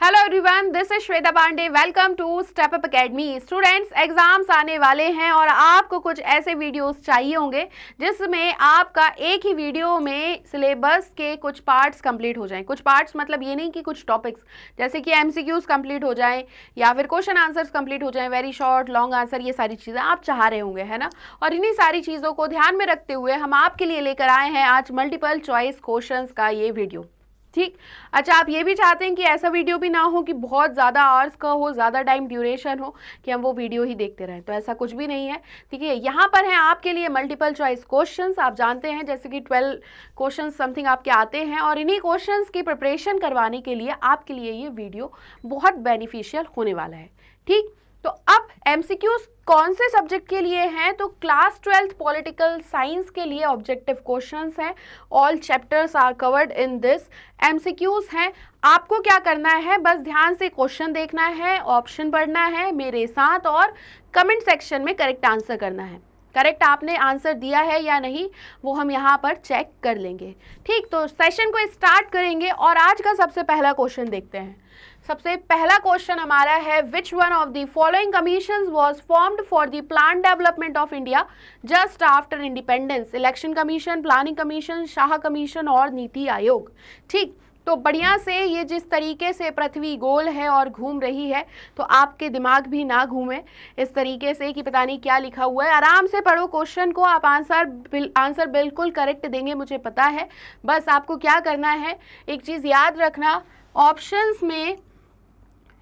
Hello everyone, this is Shweta Pandey. Welcome to step up academy. Students, exams आने वाले हैं और आपको कुछ ऐसे वीडियोस चाहिए होंगे जिसमें आपका एक ही वीडियो में सिलेबस के कुछ पार्ट्स कंप्लीट हो जाएं। कुछ पार्ट्स मतलब ये नहीं कि कुछ टॉपिक्स, जैसे कि एमसीक्यूज कंप्लीट हो जाएं या फिर क्वेश्चन आंसर्स कंप्लीट हो जाएं, वेरी शॉर्ट लॉन्ग आंसर, ये सारी चीज़ें आप चाह रहे होंगे, है ना। और इन्हीं सारी चीज़ों को ध्यान में रखते हुए हम आपके लिए लेकर आए हैं आज मल्टीपल चॉइस क्वेश्चन का ये वीडियो। ठीक। अच्छा, आप ये भी चाहते हैं कि ऐसा वीडियो भी ना हो कि बहुत ज़्यादा आवर्स का हो, ज़्यादा टाइम ड्यूरेशन हो कि हम वो वीडियो ही देखते रहें, तो ऐसा कुछ भी नहीं है। ठीक है, यहाँ पर है आपके लिए मल्टीपल चॉइस क्वेश्चंस। आप जानते हैं जैसे कि 12 क्वेश्चंस समथिंग आपके आते हैं और इन्हीं क्वेश्चंस की प्रिपरेशन करवाने के लिए आपके लिए ये वीडियो बहुत बेनिफिशियल होने वाला है। ठीक, तो अब एमसीक्यूज कौन से सब्जेक्ट के लिए हैं, तो क्लास 12th पॉलिटिकल साइंस के लिए ऑब्जेक्टिव क्वेश्चंस हैं। All chapters are covered in this. MCQs हैं। आपको क्या करना है, बस ध्यान से क्वेश्चन देखना है, ऑप्शन पढ़ना है मेरे साथ और कमेंट सेक्शन में करेक्ट आंसर करना है। करेक्ट आपने आंसर दिया है या नहीं वो हम यहाँ पर चेक कर लेंगे। ठीक, तो सेशन को स्टार्ट करेंगे और आज का सबसे पहला क्वेश्चन देखते हैं। सबसे पहला क्वेश्चन हमारा है, which one of the following commissions was formed for the plan development of India just after independence? Election commission, planning commission, Shah commission और नीति आयोग। ठीक, तो बढ़िया से ये जिस तरीके से पृथ्वी गोल है और घूम रही है तो आपके दिमाग भी ना घूमे इस तरीके से कि पता नहीं क्या लिखा हुआ है। आराम से पढ़ो क्वेश्चन को, आप आंसर बिल्कुल करेक्ट देंगे मुझे पता है। बस आपको क्या करना है, एक चीज़ याद रखना, ऑप्शंस में,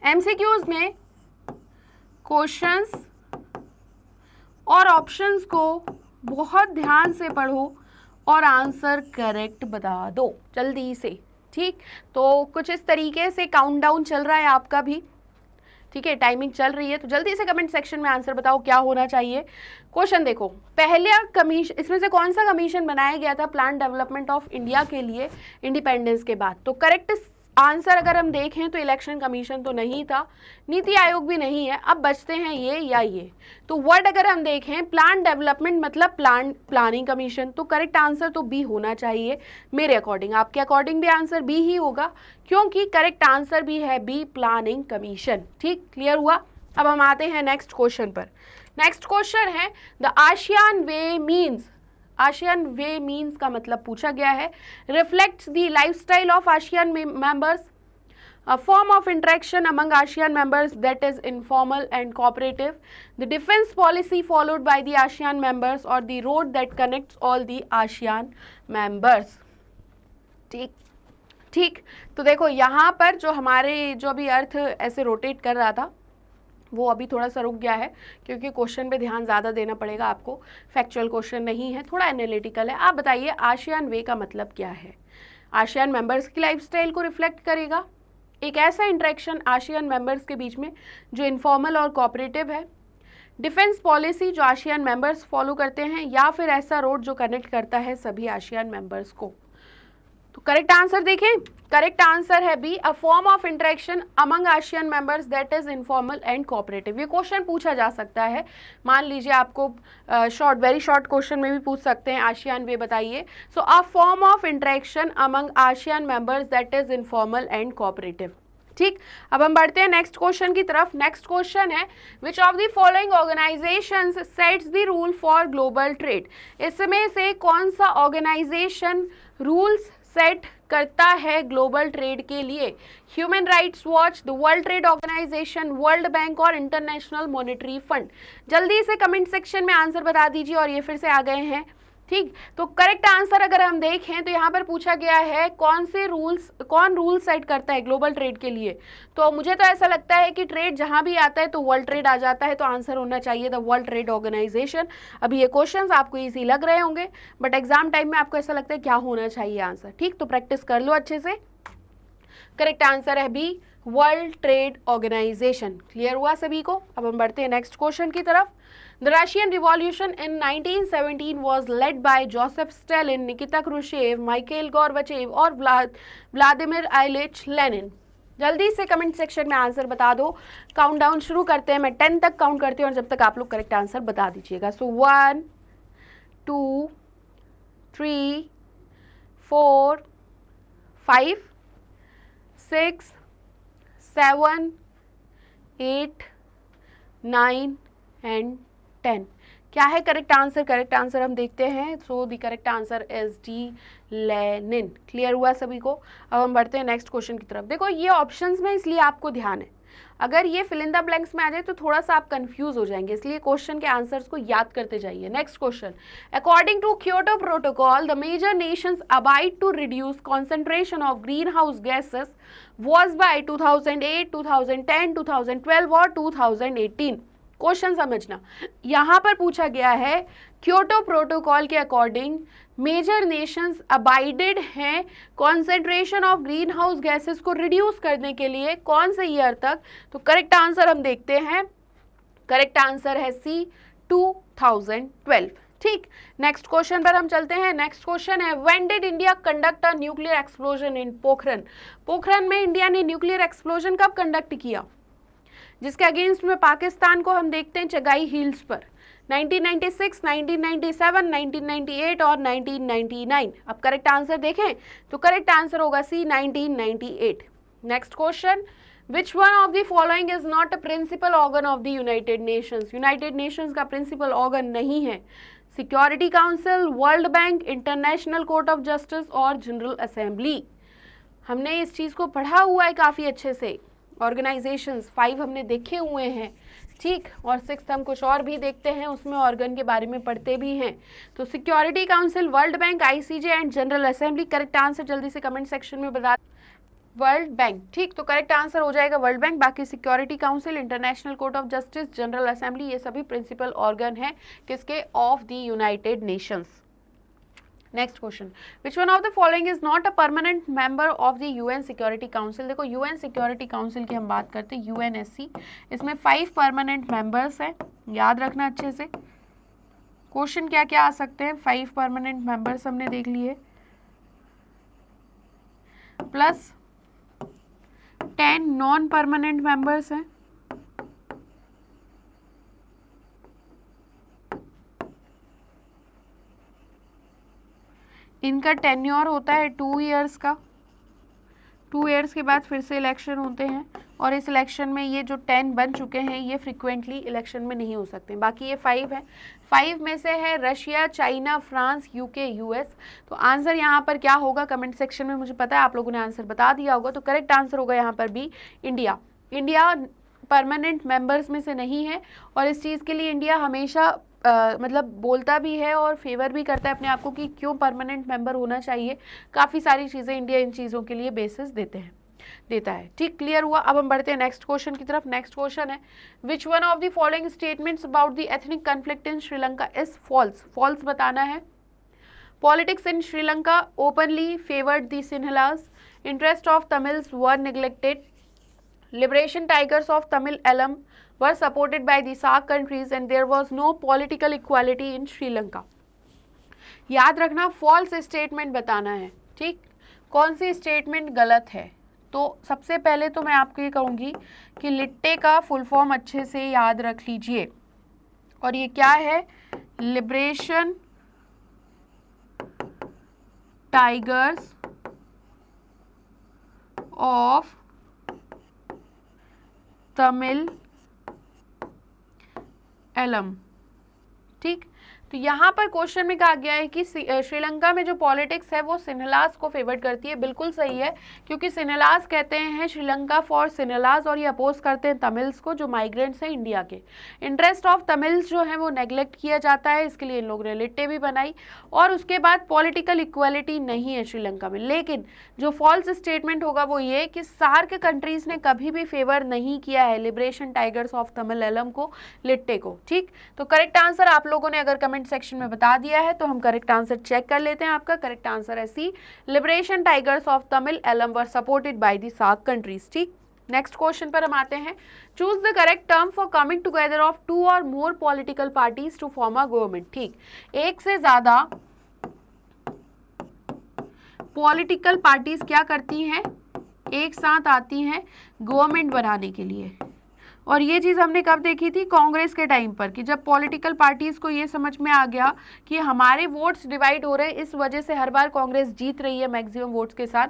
एमसीक्यूज में क्वेश्चंस और ऑप्शंस को बहुत ध्यान से पढ़ो और आंसर करेक्ट बता दो जल्दी से। ठीक, तो कुछ इस तरीके से काउंटडाउन चल रहा है आपका भी। ठीक है, टाइमिंग चल रही है, तो जल्दी से कमेंट सेक्शन में आंसर बताओ क्या होना चाहिए। क्वेश्चन देखो, पहला कमीशन, इसमें से कौन सा कमीशन बनाया गया था प्लान डेवलपमेंट ऑफ इंडिया के लिए इंडिपेंडेंस के बाद? तो करेक्ट आंसर अगर हम देखें तो इलेक्शन कमीशन तो नहीं था, नीति आयोग भी नहीं है, अब बचते हैं ये या ये। तो वर्ड अगर हम देखें, प्लान डेवलपमेंट मतलब प्लानिंग कमीशन, तो करेक्ट आंसर तो बी होना चाहिए मेरे अकॉर्डिंग। आपके अकॉर्डिंग भी आंसर बी ही होगा क्योंकि करेक्ट आंसर भी है बी, प्लानिंग कमीशन। ठीक, क्लियर हुआ। अब हम आते हैं नेक्स्ट क्वेश्चन पर। नेक्स्ट क्वेश्चन है, the ASEAN way means. ASEAN way means का मतलब पूछा गया है, reflects the lifestyle of ASEAN members, a form of interaction among ASEAN members that is informal and cooperative, the defense policy followed by the ASEAN members or the road that connects all the ASEAन members। ठीक ठीक, तो देखो यहाँ पर जो हमारे जो अभी अर्थ ऐसे रोटेट कर रहा था वो अभी थोड़ा सा रुक गया है क्योंकि क्वेश्चन पे ध्यान ज़्यादा देना पड़ेगा आपको। फैक्चुअल क्वेश्चन नहीं है, थोड़ा एनालिटिकल है। आप बताइए आसियान वे का मतलब क्या है? आसियान मेंबर्स की लाइफस्टाइल को रिफ्लेक्ट करेगा, एक ऐसा इंटरेक्शन आसियान मेंबर्स के बीच में जो इनफॉर्मल और कोऑपरेटिव है, डिफेंस पॉलिसी जो आसियान मेंबर्स फॉलो करते हैं, या फिर ऐसा रोड जो कनेक्ट करता है सभी आसियान मेंबर्स को। तो करेक्ट आंसर देखें, करेक्ट आंसर है B, a form of interaction among ASEAN members that is informal and cooperative. ये क्वेश्चन पूछा जा सकता है, मान लीजिए आपको शॉर्ट, वेरी शॉर्ट क्वेश्चन में भी पूछ सकते हैं, आसियान वे बताइए। So a form of interaction among ASEAN members that is informal and cooperative. ठीक, अब हम बढ़ते हैं नेक्स्ट क्वेश्चन की तरफ। नेक्स्ट क्वेश्चन है, विच of the following organisations sets the rule for global trade? इसमें से कौन सा ऑर्गेनाइजेशन रूल्स सेट करता है ग्लोबल ट्रेड के लिए? Human Rights Watch, the World Trade Organisation, World Bank और इंटरनेशनल मॉनेटरी फंड। जल्दी से कमेंट सेक्शन में आंसर बता दीजिए। और ये फिर से आ गए हैं। ठीक, तो करेक्ट आंसर अगर हम देखें तो यहाँ पर पूछा गया है कौन रूल सेट करता है ग्लोबल ट्रेड के लिए? तो मुझे तो ऐसा लगता है कि ट्रेड जहाँ भी आता है तो वर्ल्ड ट्रेड आ जाता है, तो आंसर होना चाहिए द वर्ल्ड ट्रेड ऑर्गेनाइजेशन। अभी ये क्वेश्चंस आपको इजी लग रहे होंगे बट एग्जाम टाइम में आपको ऐसा लगता है क्या होना चाहिए आंसर। ठीक, तो प्रैक्टिस कर लो अच्छे से। करेक्ट आंसर है B, World Trade Organisation. Clear हुआ सभी को? अब हम बढ़ते हैं नेक्स्ट क्वेश्चन की तरफ। The Russian revolution in 1917 was led by Joseph Stalin, Nikita Khrushchev, Michael Gorbachev और व्लादिमीर इलिच लेनिन। जल्दी से कमेंट सेक्शन में आंसर बता दो। काउंटडाउन शुरू करते हैं, मैं 10 तक काउंट करती हूँ और जब तक आप लोग करेक्ट आंसर बता दीजिएगा। सो 1 2 3 4 5 6 7, 8, 9 एंड 10। क्या है करेक्ट आंसर? करेक्ट आंसर हम देखते हैं। सो the correct answer is D, Lenin. Clear हुआ सभी को? अब हम बढ़ते हैं नेक्स्ट क्वेश्चन की तरफ। देखो ये ऑप्शंस में इसलिए आपको ध्यान है, अगर ये फिल इन द ब्लैंक्स में आ जाए तो थोड़ा सा आप कंफ्यूज हो जाएंगे, इसलिए क्वेश्चन के आंसर्स को याद करते जाइए। Next question, according to Kyoto Protocol the major nations abide to reduce concentration of greenhouse gases was by 2008, 2010, 2012 और 2018। क्वेश्चन समझना, यहां पर पूछा गया है क्योटो प्रोटोकॉल के अकॉर्डिंग मेजर नेशंस अबाइडेड हैं concentration of greenhouse gases को रिड्यूस करने के लिए कौन से ईयर तक? तो करेक्ट आंसर हम देखते हैं, करेक्ट आंसर है सी, 2012। ठीक, नेक्स्ट क्वेश्चन पर हम चलते हैं। नेक्स्ट क्वेश्चन है when did India conduct a nuclear explosion इन पोखरन? पोखरन में इंडिया ने न्यूक्लियर एक्सप्लोजन कब कंडक्ट किया, जिसके अगेंस्ट में पाकिस्तान को हम देखते हैं चगाई हिल्स पर? 1996, 1997, 1998 और 1999। अब करेक्ट आंसर देखें तो करेक्ट आंसर होगा C, 1998। Next question, which one of the following is not a principal organ of the United Nations? United Nations का प्रिंसिपल ऑर्गन नहीं है। Security Council, World Bank, International Court of Justice और General Assembly. हमने इस चीज को पढ़ा हुआ है काफी अच्छे से। ऑर्गेनाइजेशंस 5 हमने देखे हुए हैं, ठीक, और 6 हम कुछ और भी देखते हैं, उसमें ऑर्गन के बारे में पढ़ते भी हैं। तो security Council, World bank, ICJ and General assembly. Correct answer जल्दी से कमेंट सेक्शन में बता। वर्ल्ड बैंक, ठीक, तो करेक्ट आंसर हो जाएगा वर्ल्ड बैंक। बाकी Security council, international Court of justice, general assembly, ये सभी प्रिंसिपल ऑर्गन है किसके? Of the United Nations. Next question, which one of the following is not a permanent member of the UN security council? देखो UN security council की हम बात करते हैं, यूएनएससी, इसमें 5 परमानेंट मेंबर्स हैं, याद रखना अच्छे से। क्वेश्चन क्या क्या आ सकते हैं? 5 परमानेंट मेंबर्स हमने देख लिए, प्लस 10 नॉन परमानेंट मेंबर्स हैं, इनका टेन्योर होता है 2 इयर्स का। 2 इयर्स के बाद फिर से इलेक्शन होते हैं, और इस इलेक्शन में ये जो 10 बन चुके हैं ये फ्रिक्वेंटली इलेक्शन में नहीं हो सकते। बाकी ये 5 है। 5 में से है Russia, China, France, UK, US. तो आंसर यहाँ पर क्या होगा कमेंट सेक्शन में? मुझे पता है आप लोगों ने आंसर बता दिया होगा। तो करेक्ट आंसर होगा यहाँ पर भी, इंडिया। इंडिया परमानेंट मेंबर्स में से नहीं है, और इस चीज़ के लिए इंडिया हमेशा मतलब बोलता भी है और फेवर भी करता है अपने आप को कि क्यों परमानेंट मेंबर होना चाहिए। काफ़ी सारी चीज़ें इंडिया इन चीज़ों के लिए बेसिस देता है। ठीक, क्लियर हुआ? अब हम बढ़ते हैं नेक्स्ट क्वेश्चन की तरफ। नेक्स्ट क्वेश्चन है which one of the following statements about the ethnic conflict in Sri Lanka is false? False बताना है। Politics in Sri Lanka openly favoured the Sinhalas, interest of Tamils were neglected, liberation tigers of Tamil Elam were supported by the SAARC countries and there was no political equality in Sri Lanka। याद रखना false statement बताना है। ठीक, कौन सी statement गलत है? तो सबसे पहले तो मैं आपको ये कहूँगी कि लिट्टे का फुल फॉर्म अच्छे से याद रख लीजिए, और ये क्या है? Liberation tigers of Tamil Eelam. ठीक, तो यहाँ पर क्वेश्चन में कहा गया है कि श्रीलंका में जो पॉलिटिक्स है वो सिन्हलास को फेवर्ड करती है। बिल्कुल सही है, क्योंकि सिन्हलास कहते हैं श्रीलंका फॉर सिन्हलास, और ये अपोज करते हैं तमिल्स को जो माइग्रेंट्स हैं इंडिया के। इंटरेस्ट ऑफ तमिल्स जो है वो नेग्लेक्ट किया जाता है, इसके लिए इन लोगों ने लिट्टे भी बनाई। और उसके बाद पॉलिटिकल इक्वालिटी नहीं है श्रीलंका में। लेकिन जो फॉल्स स्टेटमेंट होगा वो ये कि सार्क कंट्रीज ने कभी भी फेवर नहीं किया है Liberation tigers of Tamil Eelam को, लिट्टे को। ठीक, तो करेक्ट आंसर आप लोगों ने अगर कमेंट सेक्शन में बता दिया है तो हम करेक्ट आंसर चेक कर लेते हैं। आपका करेक्ट आंसर है C, liberation tigers of Tamil Eelam were supported by the SAARC countries. ठीक, नेक्स्ट क्वेश्चन पर हम आते हैं। Choose the correct term for coming together of 2 और more political parties to form a government. ठीक, एक से ज्यादा पॉलिटिकल पार्टीज क्या करती हैं? एक साथ आती हैं गवर्नमेंट बनाने के लिए। और ये चीज़ हमने कब देखी थी? कांग्रेस के टाइम पर, कि जब पॉलिटिकल पार्टीज को ये समझ में आ गया कि हमारे वोट्स डिवाइड हो रहे हैं, इस वजह से हर बार कांग्रेस जीत रही है मैक्सिमम वोट्स के साथ,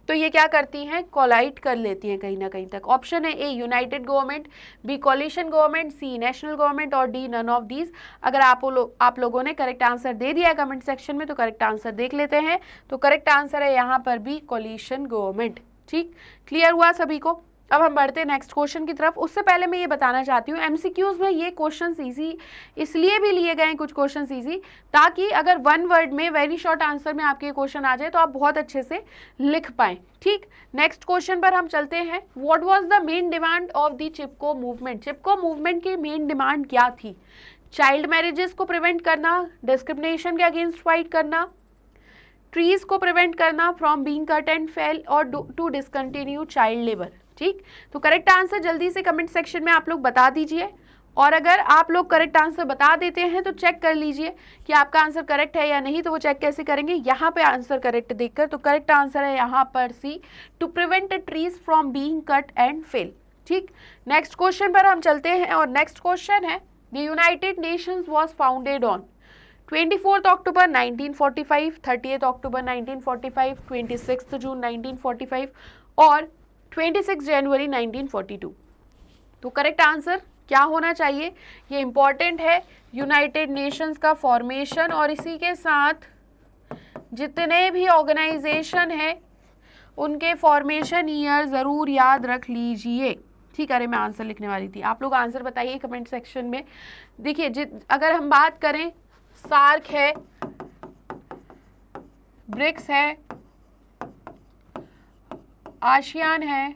तो ये क्या करती हैं, कोलाइड कर लेती हैं कहीं ना कहीं तक। ऑप्शन है A united government, B coalition government, C national government और डी नन ऑफ दीज। अगर आप लोगों ने करेक्ट आंसर दे दिया है कमेंट सेक्शन में तो करेक्ट आंसर देख लेते हैं। तो करेक्ट आंसर है यहाँ पर भी कोलिशन गवर्नमेंट। ठीक, क्लियर हुआ सभी को। अब हम बढ़ते हैं नेक्स्ट क्वेश्चन की तरफ। उससे पहले मैं ये बताना चाहती हूँ एमसीक्यूज में ये क्वेश्चंस इजी इसलिए भी लिए गए हैं कुछ क्वेश्चंस इजी, ताकि अगर वन वर्ड में वेरी शॉर्ट आंसर में आपके क्वेश्चन आ जाए तो आप बहुत अच्छे से लिख पाएं। ठीक, नेक्स्ट क्वेश्चन पर हम चलते हैं। What was the main demand of the Chipko movement? Chipko movement की मेन डिमांड क्या थी? चाइल्ड मैरिजेस को प्रिवेंट करना, डिस्क्रिमिनेशन के अगेंस्ट फाइट करना, ट्रीज को प्रिवेंट करना from being cut and fail और टू डिसकंटिन्यू चाइल्ड लेबर। ठीक, तो करेक्ट आंसर जल्दी से कमेंट सेक्शन में आप लोग बता दीजिए। और अगर आप लोग करेक्ट आंसर बता देते हैं तो चेक कर लीजिए कि आपका आंसर करेक्ट है या नहीं। तो वो चेक कैसे करेंगे, यहाँ पे आंसर करेक्ट देखकर। तो करेक्ट आंसर है यहाँ पर C, to prevent trees from being cut and fell. ठीक, नेक्स्ट क्वेश्चन पर हम चलते हैं और नेक्स्ट क्वेश्चन है the United Nations was founded on 24 October 1945, 30 October 1945, 26 June 1945 और 26 जनवरी 1942। तो करेक्ट आंसर क्या होना चाहिए, ये इंपॉर्टेंट है। यूनाइटेड नेशंस का फॉर्मेशन और इसी के साथ जितने भी ऑर्गेनाइजेशन है उनके फॉर्मेशन ईयर ज़रूर याद रख लीजिए। ठीक, अरे मैं आंसर लिखने वाली थी, आप लोग आंसर बताइए कमेंट सेक्शन में। देखिए अगर हम बात करें, सार्क है, ब्रिक्स है, आसियान है,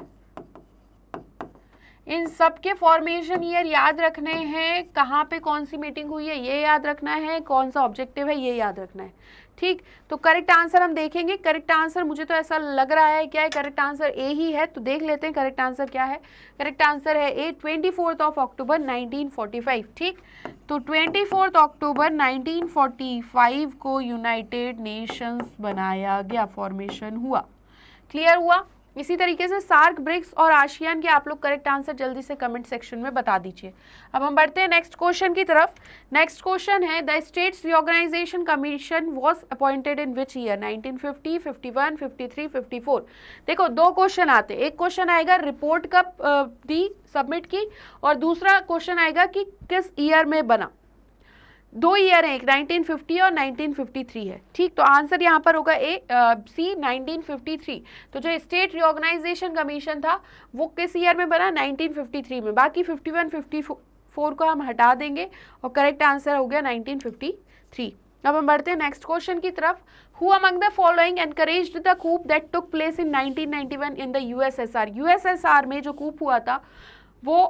इन सब के फॉर्मेशन ईयर याद रखने हैं। कहाँ पे कौन सी मीटिंग हुई है ये याद रखना है, कौन सा ऑब्जेक्टिव है ये याद रखना है। ठीक, तो करेक्ट आंसर हम देखेंगे। करेक्ट आंसर मुझे तो ऐसा लग रहा है क्या है, करेक्ट आंसर ए ही है। तो देख लेते हैं करेक्ट आंसर क्या है। करेक्ट आंसर है ए, 24 अक्टूबर 1945। ठीक, तो 24 अक्टूबर 1945 को यूनाइटेड नेशंस बनाया गया, फॉर्मेशन हुआ। क्लियर हुआ। इसी तरीके से सार्क, ब्रिक्स और आसियान के आप लोग करेक्ट आंसर जल्दी से कमेंट सेक्शन में बता दीजिए। अब हम बढ़ते हैं नेक्स्ट क्वेश्चन की तरफ। नेक्स्ट क्वेश्चन है the States Reorganisation Commission was appointed in which year? 1950, 51, 53, 54। देखो दो क्वेश्चन आते हैं, एक क्वेश्चन आएगा रिपोर्ट कब दी सबमिट की और दूसरा क्वेश्चन आएगा कि किस ईयर में बना। दो ईयर है, एक 1950 और 1953 है। ठीक, तो आंसर यहाँ पर होगा ए, सी 1953। तो जो स्टेट रिऑर्गेनाइजेशन कमीशन था वो किस ईयर में बना? 1953 में। बाकी 51, 54 को हम हटा देंगे और करेक्ट आंसर हो गया 1953। अब हम बढ़ते हैं नेक्स्ट क्वेश्चन की तरफ। Who among the following encouraged the coup that took place in 1991 in the USSR? USSR में जो कूप हुआ था वो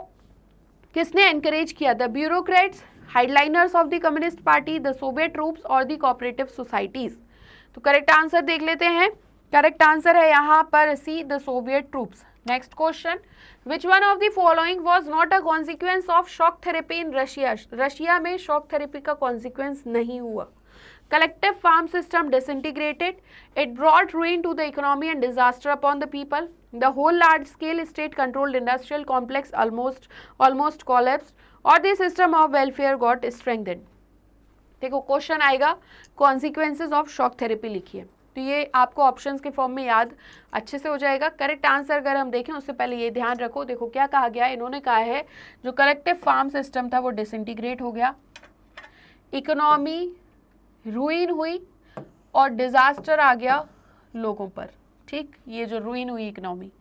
किसने एनकरेज किया? The bureaucrats, hardliners of the communist party, the Soviet troops और द कोऑपरेटिव सोसाइटीज। तो करेक्ट आंसर देख लेते हैं। करेक्ट आंसर है यहाँ पर C, the Soviet troops. Next question, which one of the following was not a consequence of shock therapy in Russia? Russia में shock therapy का कॉन्सिक्वेंस नहीं हुआ। Collective farm system disintegrated. It brought ruin to the economy and disaster upon the people. The whole large-scale state-controlled industrial complex almost collapsed. Or the system of welfare got strengthened. देखो question आएगा consequences of shock therapy लिखिए, तो ये आपको options के form में याद अच्छे से हो जाएगा। करेक्ट आंसर अगर हम देखें उससे पहले ये ध्यान रखो, देखो क्या कहा गया है, इन्होंने कहा है जो कलेक्टिव फार्म सिस्टम था वो डिसइंटीग्रेट हो गया, इकोनॉमी रूइन हुई और डिजास्टर आ गया लोगों पर। ठीक, ये जो रूइन हुई economy,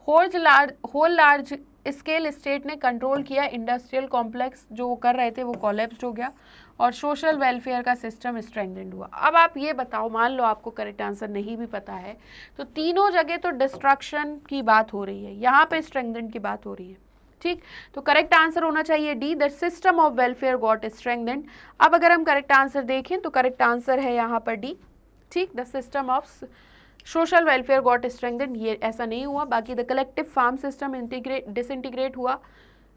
whole large scale state ने कंट्रोल किया, इंडस्ट्रियल कॉम्प्लेक्स जो वो कर रहे थे वो कोलैप्स हो गया और सोशल वेलफेयर का सिस्टम स्ट्रेंथेंड हुआ। अब आप ये बताओ, मान लो आपको करेक्ट आंसर नहीं भी पता है तो तीनों जगह तो डिस्ट्रक्शन की बात हो रही है, यहाँ पे स्ट्रेंथेंड की बात हो रही है। ठीक, तो करेक्ट आंसर होना चाहिए D, the system of welfare got strengthened. अब अगर हम करेक्ट आंसर देखें तो करेक्ट आंसर है यहाँ पर डी। ठीक, the system of social welfare got strengthened, ये ऐसा नहीं हुआ। बाकी the collective farm system disintegrate हुआ,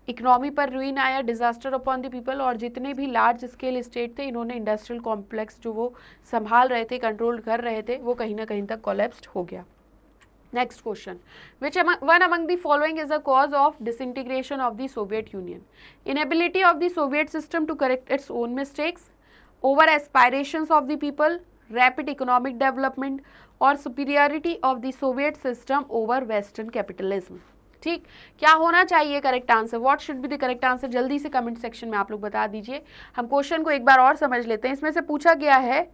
इकोनॉमी पर रुइन आया, डिजास्टर अपॉन द पीपल, और जितने भी लार्ज स्केल स्टेट थे इन्होंने इंडस्ट्रियल कॉम्प्लेक्स जो वो संभाल रहे थे, कंट्रोल कर रहे थे, वो कहीं ना कहीं तक कोलैप्स्ड हो गया। Next question, which one among the following is the cause of disintegration of the Soviet Union? Inability of the Soviet system to correct its own mistakes, over aspirations of the people, rapid economic development, और superiority of the Soviet system over western capitalism. ठीक, क्या होना चाहिए correct answer, what should be the correct answer, जल्दी से comment section में आप लोग बता दीजिए। हम क्वेश्चन को एक बार और समझ लेते हैं। इसमें से पूछा गया है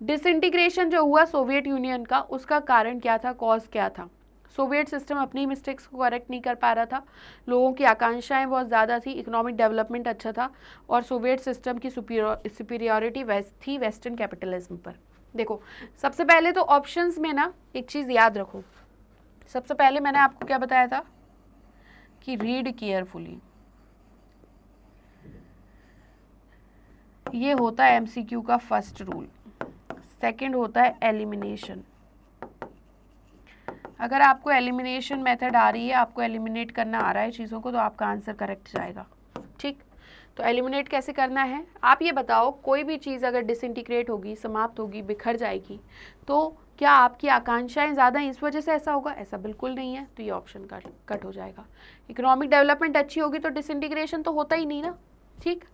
डिसइंटीग्रेशन जो हुआ सोवियत यूनियन का, उसका कारण क्या था, कॉज क्या था। सोवियत सिस्टम अपनी मिस्टेक्स को करेक्ट नहीं कर पा रहा था, लोगों की आकांक्षाएं बहुत ज़्यादा थी, इकोनॉमिक डेवलपमेंट अच्छा था, और सोवियत सिस्टम की सुपीरियरिटी थी वेस्टर्न कैपिटलिज्म पर। देखो, सबसे पहले तो ऑप्शंस में ना एक चीज़ याद रखो, सबसे पहले मैंने आपको क्या बताया था कि रीड केयरफुली, ये होता है एमसीक्यू का फर्स्ट रूल। सेकंड होता है एलिमिनेशन। अगर आपको एलिमिनेशन मेथड आ रही है, आपको एलिमिनेट करना आ रहा है चीज़ों को, तो आपका आंसर करेक्ट जाएगा। ठीक, तो एलिमिनेट कैसे करना है, आप ये बताओ, कोई भी चीज़ अगर डिसइंटीग्रेट होगी, समाप्त होगी, बिखर जाएगी, तो क्या आपकी आकांक्षाएं ज़्यादा इस वजह से ऐसा होगा, ऐसा बिल्कुल नहीं है, तो ये ऑप्शन कट हो जाएगा। इकोनॉमिक डेवलपमेंट अच्छी होगी तो डिसइंटीग्रेशन तो होता ही नहीं ना। ठीक,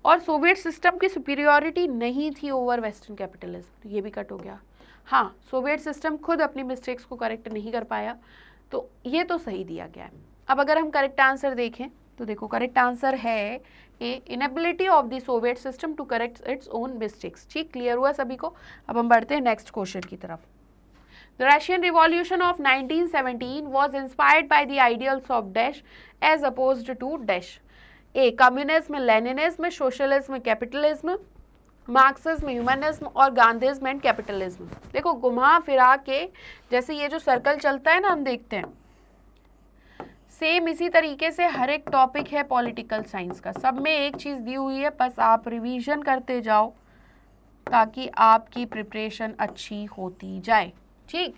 और सोवियत सिस्टम की सुपीरियरिटी नहीं थी ओवर वेस्टर्न कैपिटलिज्म, तो ये भी कट हो गया। हाँ, सोवियत सिस्टम खुद अपनी मिस्टेक्स को करेक्ट नहीं कर पाया, तो ये तो सही दिया गया है। अब अगर हम करेक्ट आंसर देखें तो देखो, करेक्ट आंसर है A, inability of the Soviet system to correct its own mistakes. ठीक, क्लियर हुआ सभी को। अब हम बढ़ते हैं नेक्स्ट क्वेश्चन की तरफ। The Russian revolution of 1917 was inspired by the ideals of dash as opposed to dash. A, communism, Leninism, socialism, capitalism, Marxism, humanism, और गांधीज्म एंड कैपिटलिज्म। देखो, घुमा फिरा के जैसे ये जो सर्कल चलता है ना, हम देखते हैं सेम इसी तरीके से हर एक टॉपिक है पॉलिटिकल साइंस का, सब में एक चीज़ दी हुई है, बस आप रिवीजन करते जाओ ताकि आपकी प्रिपरेशन अच्छी होती जाए। ठीक,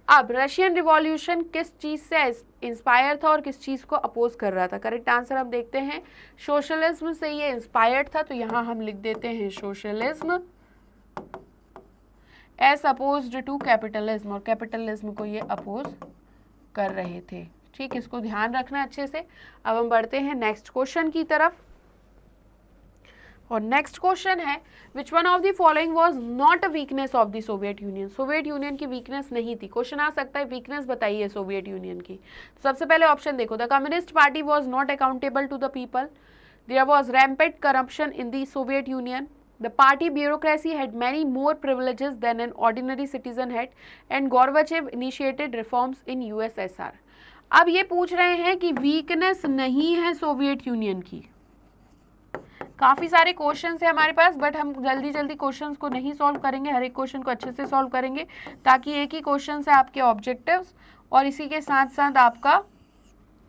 अब रशियन रिवॉल्यूशन किस चीज़ से इंस्पायर था और किस चीज़ को अपोज कर रहा था। करेक्ट आंसर हम देखते हैं सोशलिज्म से ये इंस्पायर्ड था, तो यहाँ हम लिख देते हैं socialism as opposed to capitalism, और कैपिटलिज्म को ये अपोज कर रहे थे। ठीक, इसको ध्यान रखना अच्छे से। अब हम बढ़ते हैं नेक्स्ट क्वेश्चन की तरफ, और नेक्स्ट क्वेश्चन है which one of the following was not a weakness of the Soviet union. Soviet union की वीकनेस नहीं थी। क्वेश्चन आ सकता है वीकनेस बताइए सोवियत यूनियन की। सबसे पहले ऑप्शन देखो, the communist Party was not accountable to the people, there was rampant corruption in the Soviet Union, the party bureaucracy had many more privileges than an ordinary citizen had, and Gorbachev initiated reforms in USSR। अब ये पूछ रहे हैं कि weakness नहीं है Soviet union की। काफ़ी सारे क्वेश्चन है हमारे पास, बट हम जल्दी जल्दी क्वेश्चंस को नहीं सॉल्व करेंगे, हर एक क्वेश्चन को अच्छे से सॉल्व करेंगे ताकि एक ही क्वेश्चन से आपके ऑब्जेक्टिव्स और इसी के साथ साथ आपका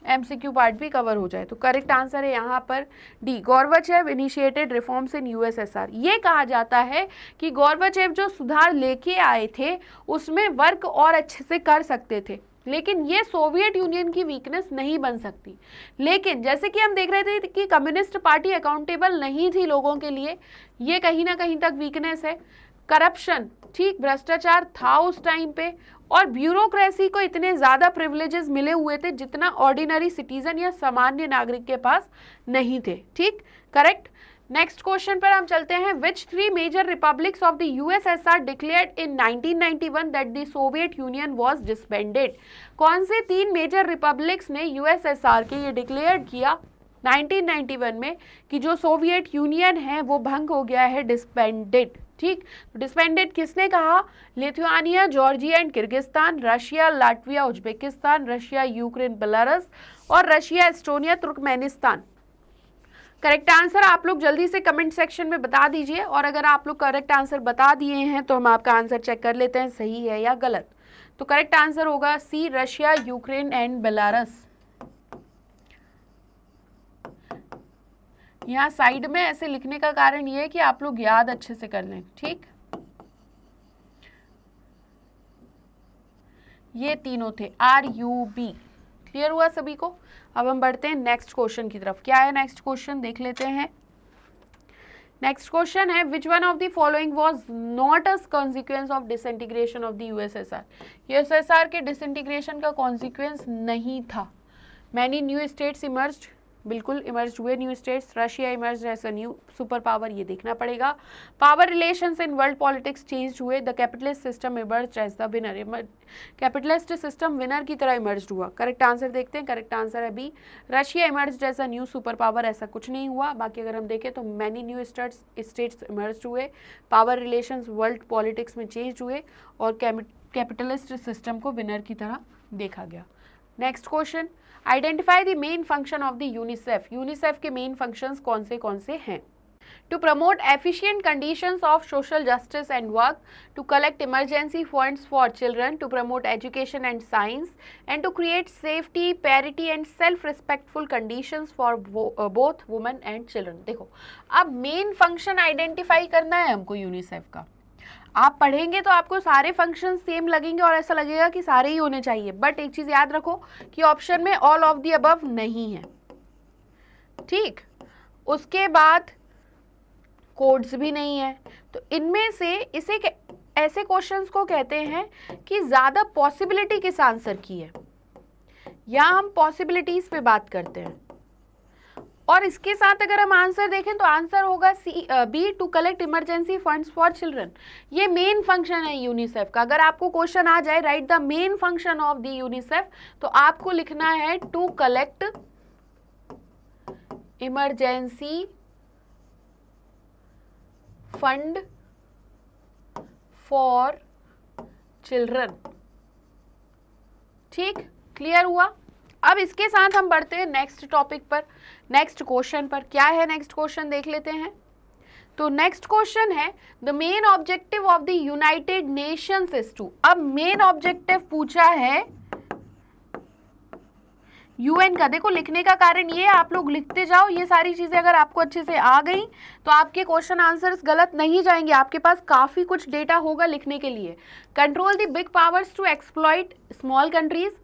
एमसीक्यू पार्ट भी कवर हो जाए। तो करेक्ट आंसर है यहाँ पर D, Gorbachev initiated reforms in USSR. ये कहा जाता है कि गोर्बाचेव जो सुधार लेके आए थे उसमें वर्क और अच्छे से कर सकते थे, लेकिन ये सोवियत यूनियन की वीकनेस नहीं बन सकती। लेकिन जैसे कि हम देख रहे थे कि कम्युनिस्ट पार्टी अकाउंटेबल नहीं थी लोगों के लिए, ये कहीं ना कहीं तक वीकनेस है। करप्शन, ठीक, भ्रष्टाचार था उस टाइम पे, और ब्यूरोक्रेसी को इतने ज़्यादा प्रिविलेजेस मिले हुए थे जितना ऑर्डिनरी सिटीजन या सामान्य नागरिक के पास नहीं थे। ठीक, करेक्ट। नेक्स्ट क्वेश्चन पर हम चलते हैं। Which 3 major republics of the USSR declared in 1991 that the Soviet Union was disbanded. कौन से 3 मेजर रिपब्लिक्स ने यूएसएसआर के ये डिक्लेयर किया 1991 में कि जो सोवियत यूनियन है वो भंग हो गया है, डिसबैंडेड। ठीक, डिसबैंडेड किसने कहा? Lithuania, Georgia and Kyrgyzstan, Russia, Latvia, Uzbekistan, Russia, Ukraine, Belarus, और Russia, Estonia, Turkmenistan. Correct answer आप लोग जल्दी से कमेंट सेक्शन में बता दीजिए, और अगर आप लोग करेक्ट आंसर बता दिए हैं तो हम आपका आंसर चेक कर लेते हैं सही है या गलत। तो करेक्ट आंसर होगा सी, रशिया, यूक्रेन एंड बेलारूस। यहाँ साइड में ऐसे लिखने का कारण ये है कि आप लोग याद अच्छे से कर लें। ठीक, ये तीनों थे RUB। क्लियर हुआ सभी को? अब हम बढ़ते हैं नेक्स्ट क्वेश्चन की तरफ। क्या है नेक्स्ट क्वेश्चन, देख लेते हैं। नेक्स्ट क्वेश्चन है which one of the following was not a consequence of disintegration of the USSR. USSR के डिसइंटीग्रेशन का कॉन्सिक्वेंस नहीं था। मैनी न्यू स्टेट्स इमर्ज्ड, बिल्कुल इमर्ज हुए new states, Russia emerge as a new super power, ये देखना पड़ेगा। Power relations in world politics change हुए, the capitalist system emerge as the winner, capitalist system winner की तरह इमर्ज हुआ। Correct answer देखते हैं, करेक्ट आंसर है B, Russia emerge as a new super power, ऐसा कुछ नहीं हुआ। बाकी अगर हम देखें तो मैनी न्यू स्टेट्स इमर्ज हुए, पावर रिलेशंस वर्ल्ड पॉलिटिक्स में चेंज हुए और कैपिटलिस्ट सिस्टम को विनर की तरह देखा गया। Next question, identify the main function of the UNICEF, UNICEF के मेन फंक्शंस कौन से हैं? To promote efficient conditions of social justice and work, to collect emergency funds for children, to promote education and science and to create safety, parity and self respectful conditions for both women and children. देखो, अब main function identify करना है हमको UNICEF का। आप पढ़ेंगे तो आपको सारे फंक्शन सेम लगेंगे और ऐसा लगेगा कि सारे ही होने चाहिए, बट एक चीज याद रखो कि ऑप्शन में ऑल ऑफ द अबव नहीं है, ठीक। उसके बाद कोड्स भी नहीं है, तो इनमें से इसे ऐसे क्वेश्चंस को कहते हैं कि ज्यादा पॉसिबिलिटी किस आंसर की है, या हम पॉसिबिलिटीज पे बात करते हैं। और इसके साथ अगर हम आंसर देखें तो आंसर होगा B, to collect emergency funds for children. ये मेन फंक्शन है यूनिसेफ का। अगर आपको क्वेश्चन आ जाए write the main function of the UNICEF, तो आपको लिखना है to collect emergency fund for children. ठीक, क्लियर हुआ। अब इसके साथ हम बढ़ते हैं नेक्स्ट टॉपिक पर, नेक्स्ट क्वेश्चन पर। क्या है नेक्स्ट क्वेश्चन, देख लेते हैं। तो नेक्स्ट क्वेश्चन है the main objective of the United Nations is to. अब मेन ऑब्जेक्टिव पूछा है यूएन का। देखो, लिखने का कारण ये है, आप लोग लिखते जाओ, ये सारी चीजें अगर आपको अच्छे से आ गई तो आपके क्वेश्चन आंसर्स गलत नहीं जाएंगे, आपके पास काफी कुछ डेटा होगा लिखने के लिए। Control the big powers to exploit small countries,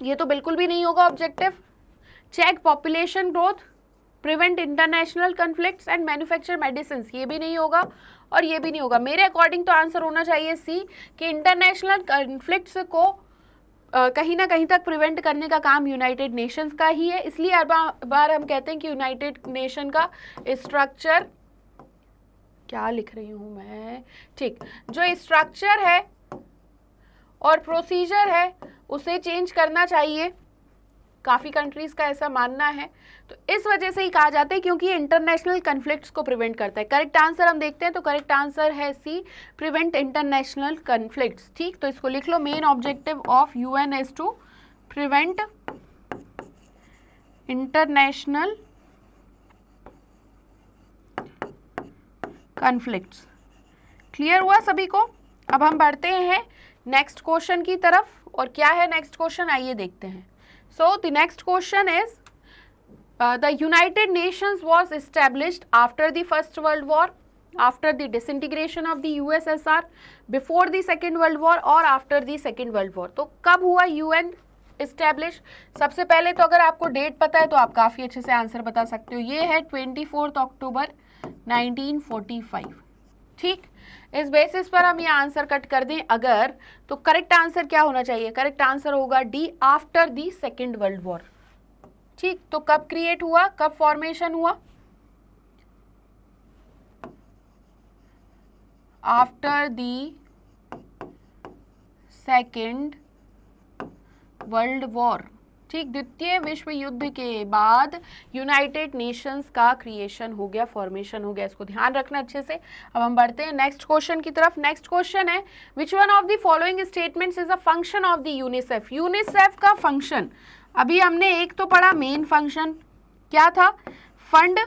ये तो बिल्कुल भी नहीं होगा objective. Check population growth, prevent international conflicts and manufacture medicine, ये भी नहीं होगा और ये भी नहीं होगा। मेरे अकॉर्डिंग तो आंसर होना चाहिए सी, कि इंटरनेशनल कन्फ्लिक्ट्स को कहीं ना कहीं तक प्रिवेंट करने का काम यूनाइटेड नेशंस का ही है। इसलिए हर बार हम कहते हैं कि यूनाइटेड नेशन का स्ट्रक्चर, क्या लिख रही हूँ मैं, ठीक, जो स्ट्रक्चर है और प्रोसीजर है उसे चेंज करना चाहिए। काफ़ी कंट्रीज़ का ऐसा मानना है, तो इस वजह से ही कहा जाता है क्योंकि ये इंटरनेशनल कन्फ्लिक्ट्स को प्रिवेंट करता है। करेक्ट आंसर हम देखते हैं, तो करेक्ट आंसर है सी, प्रिवेंट इंटरनेशनल कन्फ्लिक्ट्स। ठीक, तो इसको लिख लो, main objective of UN is to prevent international conflicts. Clear हुआ सभी को। अब हम बढ़ते हैं नेक्स्ट क्वेश्चन की तरफ, और क्या है नेक्स्ट क्वेश्चन, आइए देखते हैं। So the next question is, the United Nations was established after the First World War, after the disintegration of the USSR, before the Second World War और after the Second World War। तो कब हुआ UN establish? सबसे पहले तो अगर आपको date पता है तो आप काफ़ी अच्छे से आंसर बता सकते हो। ये है 24 अक्टूबर 1945। ठीक, इस बेसिस पर हम ये आंसर कट कर दें अगर, तो करेक्ट आंसर क्या होना चाहिए, करेक्ट आंसर होगा D, after the second world war. ठीक, तो कब क्रिएट हुआ, कब फॉर्मेशन हुआ, after the second world war. ठीक, द्वितीय विश्व युद्ध के बाद यूनाइटेड नेशंस का क्रिएशन हो गया, फॉर्मेशन हो गया, इसको ध्यान रखना अच्छे से। अब हम बढ़ते हैं नेक्स्ट क्वेश्चन की तरफ। नेक्स्ट क्वेश्चन है, which one of the following statements is a function of the UNICEF. UNICEF का फंक्शन, अभी हमने एक तो पढ़ा मेन फंक्शन क्या था, फंड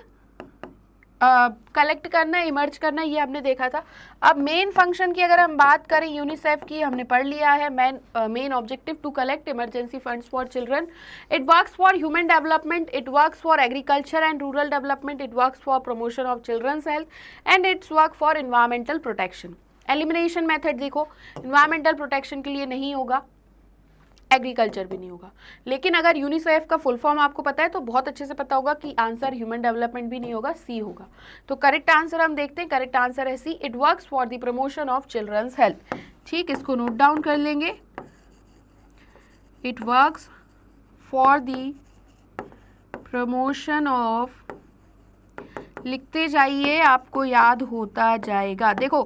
कलेक्ट करना, इमर्ज करना, ये हमने देखा था। अब मेन फंक्शन की अगर हम बात करें यूनिसेफ की, हमने पढ़ लिया है main objective to collect emergency funds for children, it works for human development, it works for agriculture and rural development, it works for promotion of children's health and its work for environmental protection. Elimination method देखो, environmental protection के लिए नहीं होगा, agriculture भी नहीं होगा। लेकिन अगर यूनिसेफ का फुल फॉर्म आपको पता है तो बहुत अच्छे से पता होगा कि आंसर ह्यूमन डेवलपमेंट भी नहीं होगा, सी होगा। तो करेक्ट आंसर हम देखते हैं, करेक्ट आंसर है C, it works for the promotion of children's health. ठीक, इसको नोट डाउन कर लेंगे, it works for the promotion of, लिखते जाइए, आपको याद होता जाएगा। देखो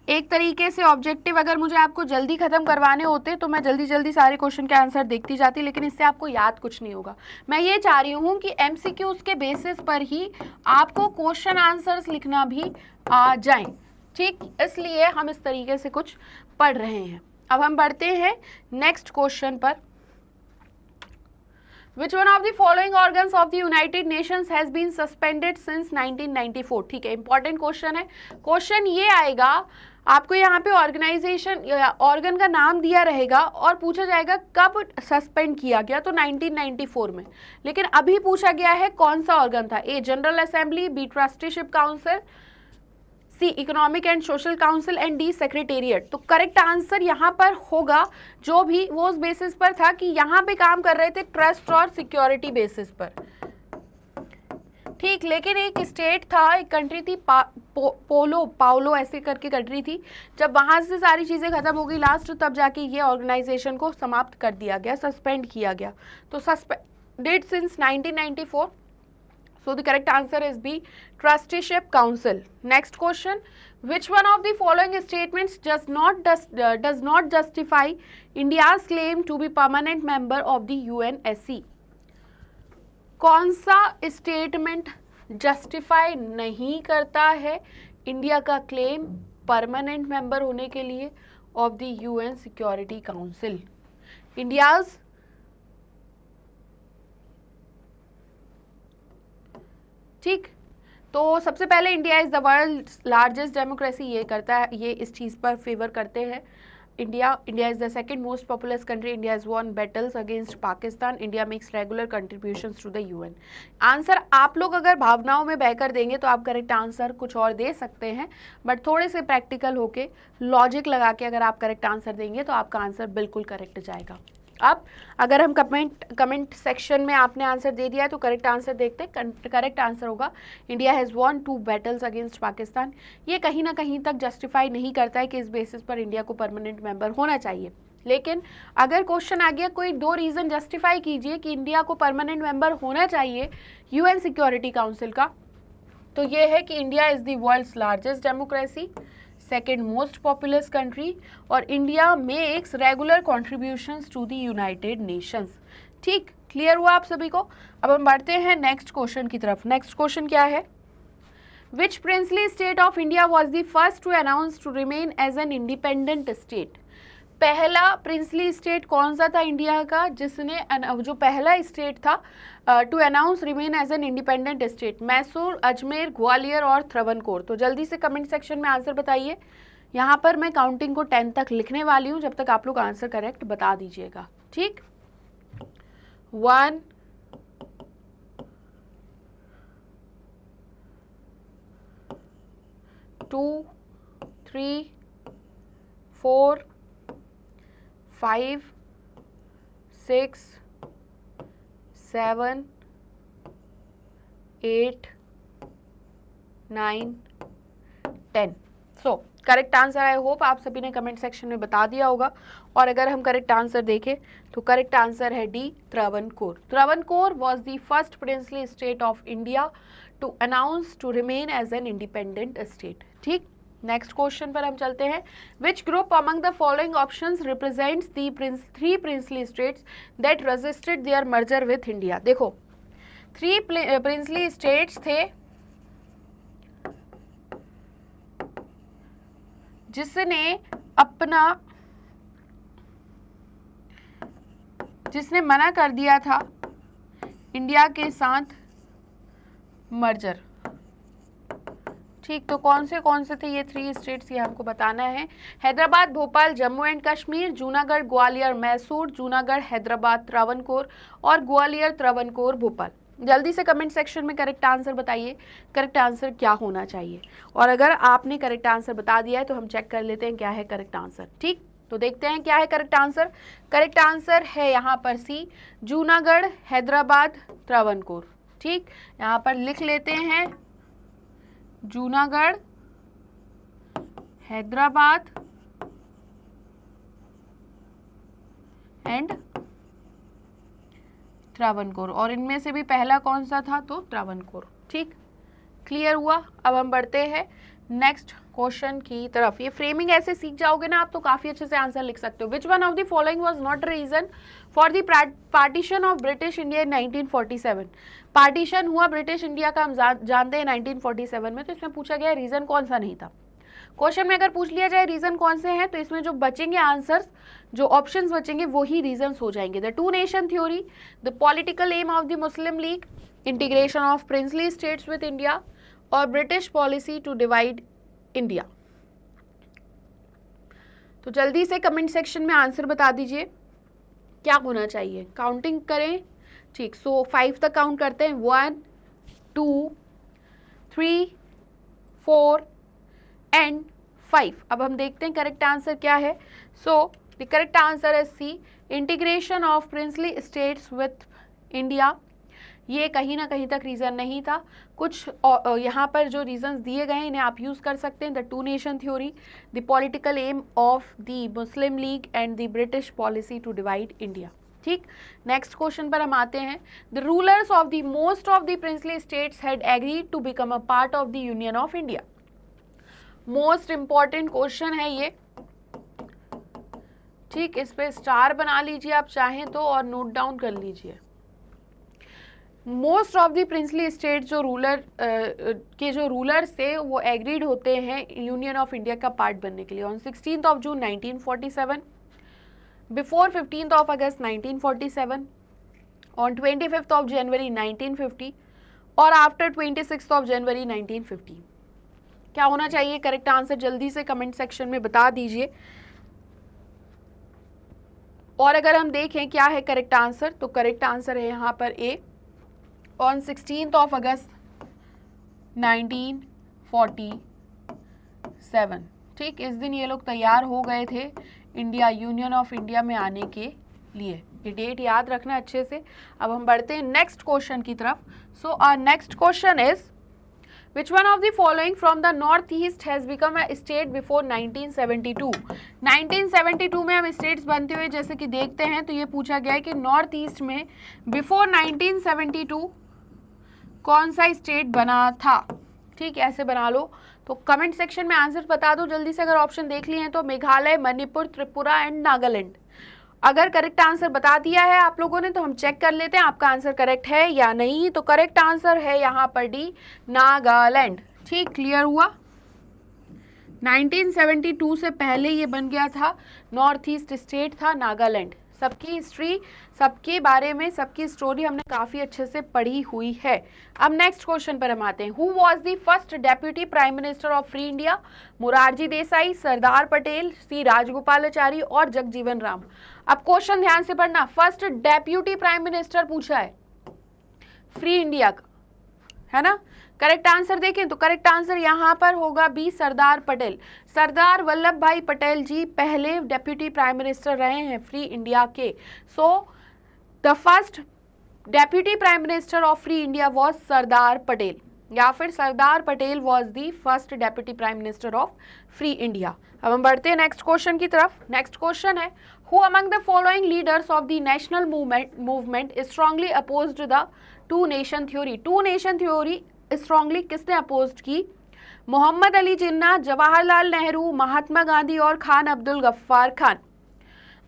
एक तरीके से ऑब्जेक्टिव अगर मुझे आपको जल्दी खत्म करवाने होते तो मैं जल्दी जल्दी सारे क्वेश्चन के आंसर देखती जाती, लेकिन इससे आपको याद कुछ नहीं होगा। मैं ये चाह रही हूँ कि एमसीक्यूज के बेसिस पर ही आपको क्वेश्चन आंसर्स लिखना भी आ जाएं, ठीक, इसलिए हम इस तरीके से कुछ पढ़ रहे हैं। अब हम बढ़ते हैं नेक्स्ट क्वेश्चन पर। Which one of the following organs of the United Nations has been suspended since 1994? ठीक है, इंपॉर्टेंट क्वेश्चन है। क्वेश्चन ये आएगा, आपको यहाँ पे ऑर्गेनाइजेशन ऑर्गन का नाम दिया रहेगा और पूछा जाएगा कब सस्पेंड किया गया, तो 1994 में। लेकिन अभी पूछा गया है कौन सा ऑर्गन था, A General Assembly, B Trusteeship Council, C Economic and Social Council and D Secretariat. तो करेक्ट आंसर यहाँ पर होगा जो भी वो उस बेसिस पर था कि यहाँ पे काम कर रहे थे ट्रस्ट और सिक्योरिटी बेसिस पर, ठीक। लेकिन एक स्टेट था, एक कंट्री थी, पाओलो ऐसे करके कंट्री थी, जब वहां से सारी चीजें खत्म हो गई लास्ट, तब जाके ये ऑर्गेनाइजेशन को समाप्त कर दिया गया, सस्पेंड किया गया। तो suspended since 1994। So the correct answer is B, Trusteeship Council. Next question, which one of the following statements does not justify India's claim to be permanent member of the UNSC? कौन सा statement justify नहीं करता है India का claim permanent member होने के लिए of the UN security council? India's ठीक, तो सबसे पहले India is the world largest democracy, ये करता है, ये इस चीज़ पर फेवर करते हैं। India is the second most populous country, India has won battles against Pakistan, India makes regular contributions to the UN. Answer आप लोग अगर भावनाओं में बहकर देंगे तो आप करेक्ट आंसर कुछ और दे सकते हैं, बट थोड़े से प्रैक्टिकल होके लॉजिक लगा के अगर आप करेक्ट आंसर देंगे तो आपका आंसर बिल्कुल करेक्ट जाएगा। अब अगर हम कमेंट सेक्शन में आपने आंसर दे दिया है तो करेक्ट आंसर देखते हैं। करेक्ट आंसर होगा India has won 2 battles against Pakistan. ये कहीं ना कहीं तक जस्टिफाई नहीं करता है कि इस बेसिस पर इंडिया को परमानेंट मेंबर होना चाहिए, लेकिन अगर क्वेश्चन आ गया कोई 2 रीज़न जस्टिफाई कीजिए कि इंडिया को परमानेंट मेंबर होना चाहिए यूएन सिक्योरिटी काउंसिल का, तो ये है कि India is the world's largest democracy, second most populous country, और India makes regular contributions to the United Nations. ठीक, क्लियर हुआ आप सभी को? अब हम बढ़ते हैं नेक्स्ट क्वेश्चन की तरफ। नेक्स्ट क्वेश्चन क्या है? Which princely state of India was the first to announce to remain as an independent state? पहला प्रिंसली स्टेट कौन सा था इंडिया का जिसने, जो पहला स्टेट था to announce remain as an independent state? Mysore, Ajmer, Gwalior और त्रावणकोर। तो जल्दी से कमेंट सेक्शन में आंसर बताइए। यहाँ पर मैं काउंटिंग को 10 तक लिखने वाली हूँ, जब तक आप लोग आंसर करेक्ट बता दीजिएगा, ठीक। 1 2 3 4 5 6 7 8 9 10। So correct answer I hope आप सभी ने कमेंट सेक्शन में बता दिया होगा। और अगर हम करेक्ट आंसर देखें तो करेक्ट आंसर है D, Travancore. Travancore was the first princely state of India to announce to remain as an independent state, ठीक। नेक्स्ट क्वेश्चन पर हम चलते हैं। Which group among the following options represents the 3 princely states that registered their merger with India? देखो 3 princely states थे जिसने मना कर दिया था इंडिया के साथ मर्जर, ठीक। तो कौन से थे ये 3 स्टेट्स, ये हमको बताना है। हैदराबाद, भोपाल, जम्मू एंड कश्मीर, जूनागढ़, ग्वालियर, मैसूर, जूनागढ़, हैदराबाद, त्रावणकोर और ग्वालियर, त्रावणकोर, भोपाल। जल्दी से कमेंट सेक्शन में करेक्ट आंसर बताइए, करेक्ट आंसर क्या होना चाहिए। और अगर आपने करेक्ट आंसर बता दिया है तो हम चेक कर लेते हैं क्या है करेक्ट आंसर, ठीक। तो देखते हैं क्या है करेक्ट आंसर। करेक्ट आंसर है यहाँ पर सी, जूनागढ़, हैदराबाद, त्रावणकोर, ठीक। यहाँ पर लिख लेते हैं जूनागढ़, हैदराबाद एंड त्रावणकोर, और इनमें से भी पहला कौन सा था, तो त्रावणकोर। ठीक, क्लियर हुआ। अब हम बढ़ते हैं नेक्स्ट क्वेश्चन की तरफ। ये फ्रेमिंग ऐसे सीख जाओगे ना आप तो काफी अच्छे से आंसर लिख सकते हो। Which one of the following was not reason for the partition of British India in 1947। Partition हुआ ब्रिटिश इंडिया का, हम जानते हैं 1947 में, तो इसमें पूछा गया रीजन कौन सा नहीं था। क्वेश्चन में अगर पूछ लिया जाए रीजन कौन से हैं, तो इसमें जो बचेंगे आंसर्स, जो ऑप्शंस बचेंगे वही रीजंस हो जाएंगे। The two nation theory, the political aim of the Muslim League, integration of princely states with India, और British policy to divide India. तो जल्दी से कमेंट सेक्शन में आंसर बता दीजिए क्या होना चाहिए। काउंटिंग करें, ठीक, सो 5 तक काउंट करते हैं। 1 2 3 4 एंड 5। अब हम देखते हैं करेक्ट आंसर क्या है। सो द करेक्ट आंसर है C, integration of princely states with India. ये कहीं ना कहीं तक रीज़न नहीं था। कुछ यहाँ पर जो रीजंस दिए गए हैं इन्हें आप यूज़ कर सकते हैं। The two nation theory, the political aim of the Muslim League and the British policy to divide India. ठीक, नेक्स्ट क्वेश्चन पर हम आते हैं। The rulers of the most of the princely states had agreed to become a part of the Union of India. Most important क्वेश्चन है ये। ठीक, इस पे स्टार बना लीजिए आप चाहें तो, और नोट डाउन कर लीजिए। Most of the princely state जो के जो रूलर्स थे वो एग्रीड होते हैं यूनियन ऑफ इंडिया का पार्ट बनने के लिए on 16th of June 1947, before 15th of August 1947, on 25th of January 1950 और आफ्टर 26th of January 1950। क्या होना चाहिए करेक्ट आंसर, जल्दी से कमेंट सेक्शन में बता दीजिए। और अगर हम देखें क्या है करेक्ट आंसर, तो करेक्ट आंसर है यहाँ पर ए, ऑन 16th of August 1947। ठीक, इस दिन ये लोग तैयार हो गए थे इंडिया, यूनियन ऑफ इंडिया में आने के लिए। ये डेट याद रखना अच्छे से। अब हम बढ़ते हैं नेक्स्ट क्वेश्चन की तरफ। So our next question is, Which one of the following from the northeast has become a state before 1972? 1972 में हम स्टेट्स बनते हुए जैसे कि देखते हैं, तो ये पूछा गया है कि नॉर्थ ईस्ट में बिफोर 1972 कौन सा स्टेट बना था। ठीक, ऐसे बना लो। तो कमेंट सेक्शन में आंसर बता दो जल्दी से। अगर ऑप्शन देख लिए हैं तो मेघालय, मणिपुर, त्रिपुरा एंड नागालैंड। अगर करेक्ट आंसर बता दिया है आप लोगों ने तो हम चेक कर लेते हैं आपका आंसर करेक्ट है या नहीं। तो करेक्ट आंसर है यहाँ पर डी, नागालैंड। ठीक, क्लियर हुआ। 1972 से पहले ये बन गया था, नॉर्थ ईस्ट स्टेट था नागालैंड। सबकी हिस्ट्री, सबके बारे में सबकी स्टोरी हमने काफ़ी अच्छे से पढ़ी हुई है। अब नेक्स्ट क्वेश्चन पर हम आते हैं। Who was the first deputy prime minister of free India? Morarji Desai, Sardar Patel, C Rajagopalachari और जगजीवन राम। अब क्वेश्चन ध्यान से पढ़ना, फर्स्ट डेप्यूटी प्राइम मिनिस्टर पूछा है फ्री इंडिया का, है ना। करेक्ट आंसर देखें तो करेक्ट आंसर यहाँ पर होगा बी, सरदार पटेल। सरदार वल्लभ भाई पटेल जी पहले डेप्यूटी प्राइम मिनिस्टर रहे हैं फ्री इंडिया के। So the first deputy prime minister of free India was Sardar Patel, या फिर Sardar Patel was the first deputy prime minister of free India. अब हम बढ़ते हैं नेक्स्ट क्वेश्चन की तरफ। नेक्स्ट क्वेश्चन है, who among the following leaders of the national movement strongly opposed the two nation theory? Two nation theory strongly किसने opposed की? मोहम्मद अली जिन्ना, जवाहरलाल नेहरू, महात्मा गांधी और खान अब्दुल गफ्फार खान।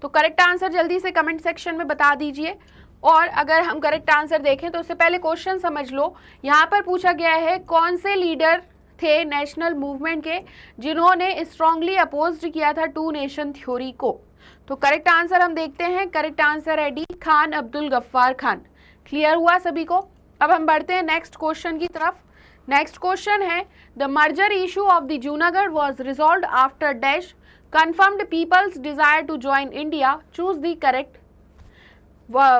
तो करेक्ट आंसर जल्दी से कमेंट सेक्शन में बता दीजिए। और अगर हम करेक्ट आंसर देखें तो उससे पहले क्वेश्चन समझ लो। यहाँ पर पूछा गया है कौन से लीडर थे नेशनल मूवमेंट के जिन्होंने स्ट्रांगली अपोज्ड किया था टू नेशन थ्योरी को। तो करेक्ट आंसर हम देखते हैं, करेक्ट आंसर है डी, खान अब्दुल गफ्फार खान। क्लियर हुआ सभी को। अब हम बढ़ते हैं नेक्स्ट क्वेश्चन की तरफ। नेक्स्ट क्वेश्चन है, the merger issue of the Junagadh was resolved after dash confirmed people's desire to join India, choose the correct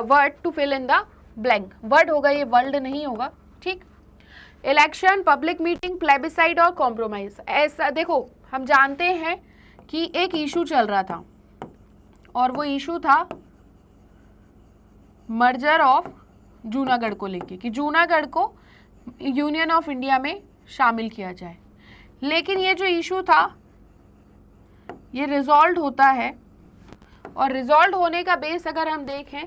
word to fill in the blank। Word होगा ये, वर्ल्ड नहीं होगा। ठीक, इलेक्शन, पब्लिक मीटिंग, प्लेबिसाइड और compromise. ऐसा देखो, हम जानते हैं कि एक इशू चल रहा था और वो इशू था मर्जर ऑफ जूनागढ़ को लेके, कि जूनागढ़ को यूनियन ऑफ इंडिया में शामिल किया जाए। लेकिन ये जो इशू था ये रिजॉल्व होता है, और रिजॉल्व होने का बेस अगर हम देखें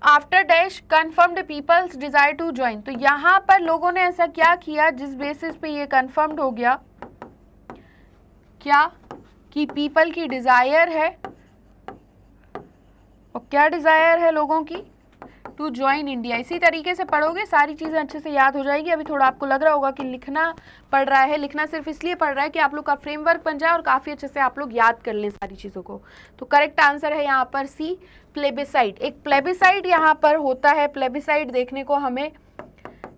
after dash confirmed people's desire to join. तो यहाँ पर लोगों ने ऐसा क्या किया जिस बेसिस पे ये कन्फर्म्ड हो गया क्या कि पीपल की डिजायर है, और क्या डिजायर है लोगों की, टू ज्वाइन इंडिया। इसी तरीके से पढ़ोगे सारी चीज़ें अच्छे से याद हो जाएगी। अभी थोड़ा आपको लग रहा होगा कि लिखना पड़ रहा है, लिखना सिर्फ इसलिए पड़ रहा है कि आप लोग का फ्रेमवर्क बन जाए और काफ़ी अच्छे से आप लोग याद कर लें सारी चीज़ों को। तो करेक्ट आंसर है यहाँ पर सी, प्लेबिसाइड। एक प्लेबिसाइड यहाँ पर होता है, प्लेबिसाइड देखने को हमें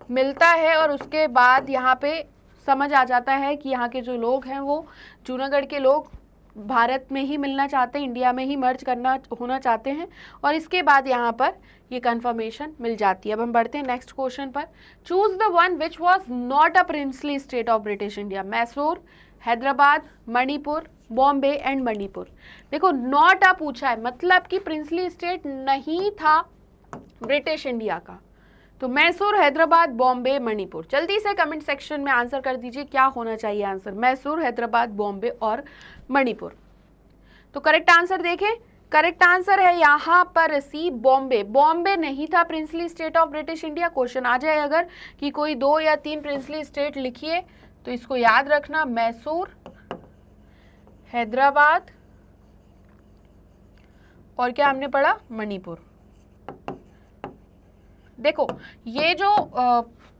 मिलता है, और उसके बाद यहाँ पे समझ आ जाता है कि यहाँ के जो लोग हैं वो जूनागढ़ के लोग भारत में ही मिलना चाहते हैं, इंडिया में ही मर्ज करना होना चाहते हैं, और इसके बाद यहाँ पर ये कंफर्मेशन मिल जाती है। अब हम बढ़ते हैं नेक्स्ट क्वेश्चन पर। Choose the one which was not a princely state of British India. Mysore, Hyderabad, Manipur, Bombay and Manipur. देखो नॉट अ पूछा है, मतलब कि प्रिंसली स्टेट नहीं था ब्रिटिश इंडिया का। तो मैसूर, हैदराबाद, बॉम्बे, मणिपुर। जल्दी से कमेंट सेक्शन में आंसर कर दीजिए क्या होना चाहिए आंसर, मैसूर, हैदराबाद, बॉम्बे और मणिपुर। तो करेक्ट आंसर देखें, करेक्ट आंसर है यहाँ पर सी, बॉम्बे। बॉम्बे नहीं था princely state of British India. Question आ जाए अगर कि कोई 2 या 3 प्रिंसली स्टेट लिखिए, तो इसको याद रखना, मैसूर, हैदराबाद और क्या हमने पढ़ा, मणिपुर। देखो ये जो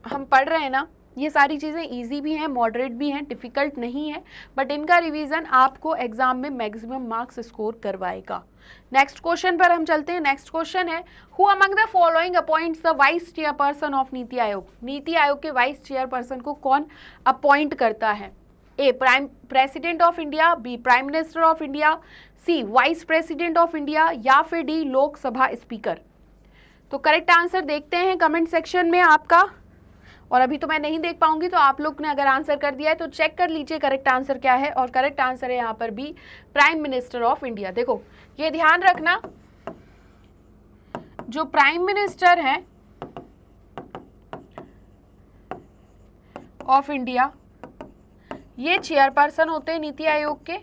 हम पढ़ रहे हैं ना, ये सारी चीज़ें इजी भी हैं, मॉडरेट भी हैं, डिफ़िकल्ट नहीं है, बट इनका रिवीजन आपको एग्जाम में मैक्सिमम मार्क्स स्कोर करवाएगा। नेक्स्ट क्वेश्चन पर हम चलते हैं। नेक्स्ट क्वेश्चन है, who among the following appoints the vice chairperson of NITI आयोग। नीति आयोग के वाइस चेयरपर्सन को कौन अपॉइंट करता है? A, prime president of India, B, prime minister of India, C, vice president of India, या फिर डी, लोकसभा स्पीकर। तो करेक्ट आंसर देखते हैं कमेंट सेक्शन में आपका, और अभी तो मैं नहीं देख पाऊंगी, तो आप लोग ने अगर आंसर कर दिया है तो चेक कर लीजिए करेक्ट आंसर क्या है, और करेक्ट आंसर है यहाँ पर B, prime minister of India. देखो ये ध्यान रखना, जो प्राइम मिनिस्टर हैं ऑफ इंडिया ये चेयरपर्सन होते हैं नीति आयोग के,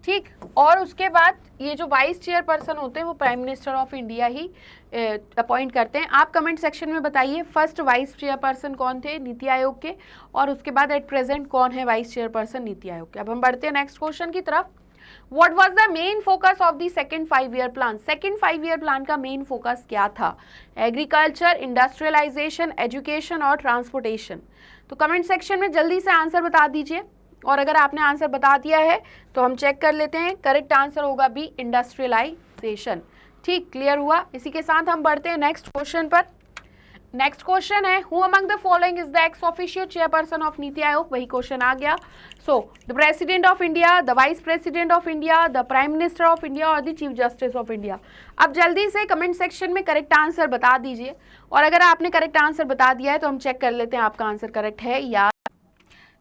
ठीक। और उसके बाद ये जो वाइस चेयरपर्सन होते हैं वो प्राइम मिनिस्टर ऑफ इंडिया ही अपॉइंट करते हैं। आप कमेंट सेक्शन में बताइए फर्स्ट वाइस चेयरपर्सन कौन थे नीति आयोग के, और उसके बाद एट प्रेजेंट कौन है वाइस चेयरपर्सन नीति आयोग के। अब हम बढ़ते हैं नेक्स्ट क्वेश्चन की तरफ। What was the main focus of the second 5-year plan? Second 5-year plan का मेन फोकस क्या था? एग्रीकल्चर, इंडस्ट्रियलाइजेशन, एजुकेशन और ट्रांसपोर्टेशन। तो कमेंट सेक्शन में जल्दी से आंसर बता दीजिए, और अगर आपने आंसर बता दिया है तो हम चेक कर लेते हैं। करेक्ट आंसर होगा बी, इंडस्ट्रियलाइजेशन। ठीक, क्लियर हुआ। इसी के साथ हम बढ़ते हैं नेक्स्ट क्वेश्चन पर। नेक्स्ट क्वेश्चन है, who among the following is the ex officio chairperson of NITI Aayog. वही क्वेश्चन आ गया। So the president of India, the vice president of India, the prime minister of India और the chief justice of India. अब जल्दी से comment section में correct answer बता दीजिए, और अगर आपने करेक्ट आंसर बता दिया है तो हम चेक कर लेते हैं आपका आंसर करेक्ट है या।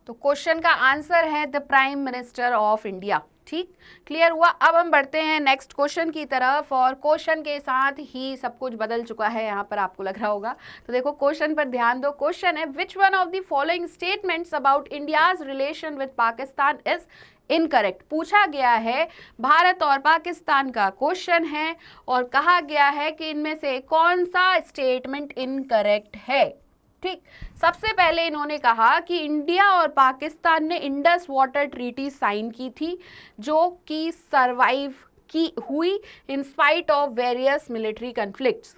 तो क्वेश्चन का आंसर है the prime minister of India. ठीक, क्लियर हुआ। अब हम बढ़ते हैं नेक्स्ट क्वेश्चन की तरफ, और क्वेश्चन के साथ ही सब कुछ बदल चुका है यहाँ पर, आपको लग रहा होगा। तो देखो क्वेश्चन पर ध्यान दो। क्वेश्चन है, which one of the following statements about India's relation with Pakistan is incorrect. पूछा गया है भारत और पाकिस्तान का क्वेश्चन है, और कहा गया है कि इनमें से कौन सा स्टेटमेंट इनकरेक्ट है। ठीक, सबसे पहले इन्होंने कहा कि इंडिया और पाकिस्तान ने इंडस वाटर ट्रीटी साइन की थी, जो कि सरवाइव की हुई in spite of various military conflicts.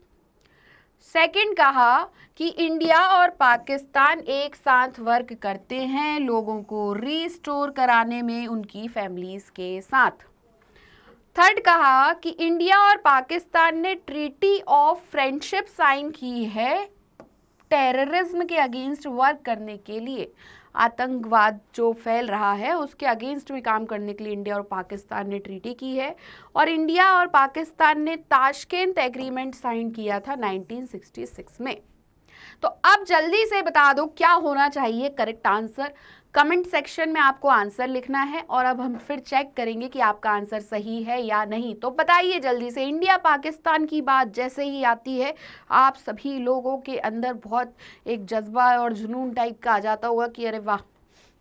Second कहा कि इंडिया और पाकिस्तान एक साथ वर्क करते हैं लोगों को रीस्टोर कराने में उनकी फैमिलीज के साथ। थर्ड कहा कि इंडिया और पाकिस्तान ने ट्रीटी ऑफ फ्रेंडशिप साइन की है टेररिज्म के अगेंस्ट वर्क करने के लिए। आतंकवाद जो फैल रहा है उसके अगेंस्ट में काम करने के लिए इंडिया और पाकिस्तान ने ट्रीटी की है, और इंडिया और पाकिस्तान ने ताशकेंत एग्रीमेंट साइन किया था 1966 में। तो अब जल्दी से बता दो क्या होना चाहिए करेक्ट आंसर। कमेंट सेक्शन में आपको आंसर लिखना है, और अब हम फिर चेक करेंगे कि आपका आंसर सही है या नहीं। तो बताइए जल्दी से। इंडिया पाकिस्तान की बात जैसे ही आती है आप सभी लोगों के अंदर बहुत एक जज्बा और जुनून टाइप का आ जाता होगा कि अरे वाह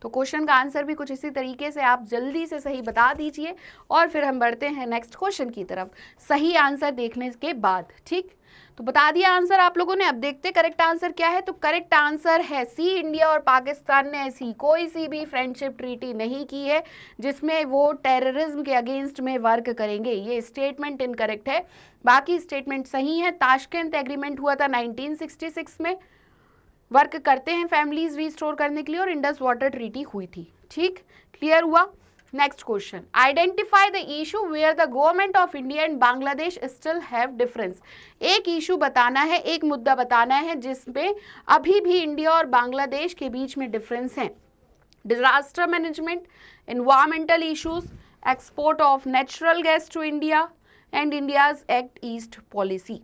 तो क्वेश्चन का आंसर भी कुछ इसी तरीके से आप जल्दी से सही बता दीजिए और फिर हम बढ़ते हैं नेक्स्ट क्वेश्चन की तरफ सही आंसर देखने के बाद। ठीक, तो बता दिया आंसर आप लोगों ने। अब देखते करेक्ट आंसर क्या है। तो करेक्ट आंसर है सी, इंडिया और पाकिस्तान ने ऐसी कोई सी भी फ्रेंडशिप ट्रीटी नहीं की है जिसमें वो टेररिज्म के अगेंस्ट में वर्क करेंगे। ये स्टेटमेंट इनकरेक्ट है, बाकी स्टेटमेंट सही है। ताशकंद एग्रीमेंट हुआ था 1966 में, वर्क करते हैं फैमिलीज रिस्टोर करने के लिए, और इंडस वाटर ट्रीटी हुई थी। ठीक, क्लियर हुआ। Next question, identify the issue where the government of India and Bangladesh still have difference. एक इशू बताना है, एक मुद्दा बताना है जिसमें अभी भी इंडिया और बांग्लादेश के बीच में डिफरेंस है। Disaster management, environmental issues, export of natural gas to India and India's act east policy.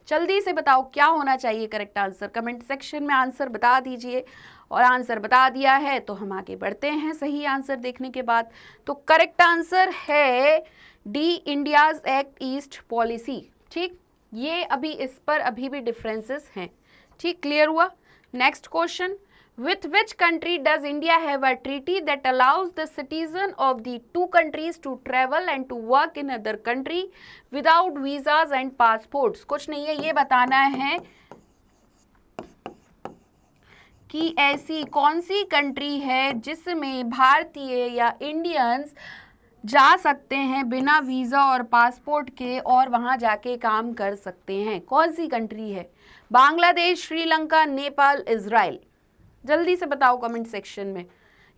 जल्दी से बताओ क्या होना चाहिए करेक्ट आंसर। कमेंट सेक्शन में आंसर बता दीजिए, और आंसर बता दिया है तो हम आगे बढ़ते हैं सही आंसर देखने के बाद। तो करेक्ट आंसर है D, India's act east policy. ठीक, ये अभी इस पर अभी भी डिफरेंसेस हैं। ठीक, क्लियर हुआ। Next question, with which country does India have a treaty that allows the citizen of the two countries to travel and to work in other country without visas and passports। कुछ नहीं है, ये बताना है कि ऐसी कौन सी कंट्री है जिसमें भारतीय या इंडियंस जा सकते हैं बिना वीज़ा और पासपोर्ट के और वहाँ जाके काम कर सकते हैं। कौन सी कंट्री है? बांग्लादेश, श्रीलंका, नेपाल, इजराइल। जल्दी से बताओ कमेंट सेक्शन में।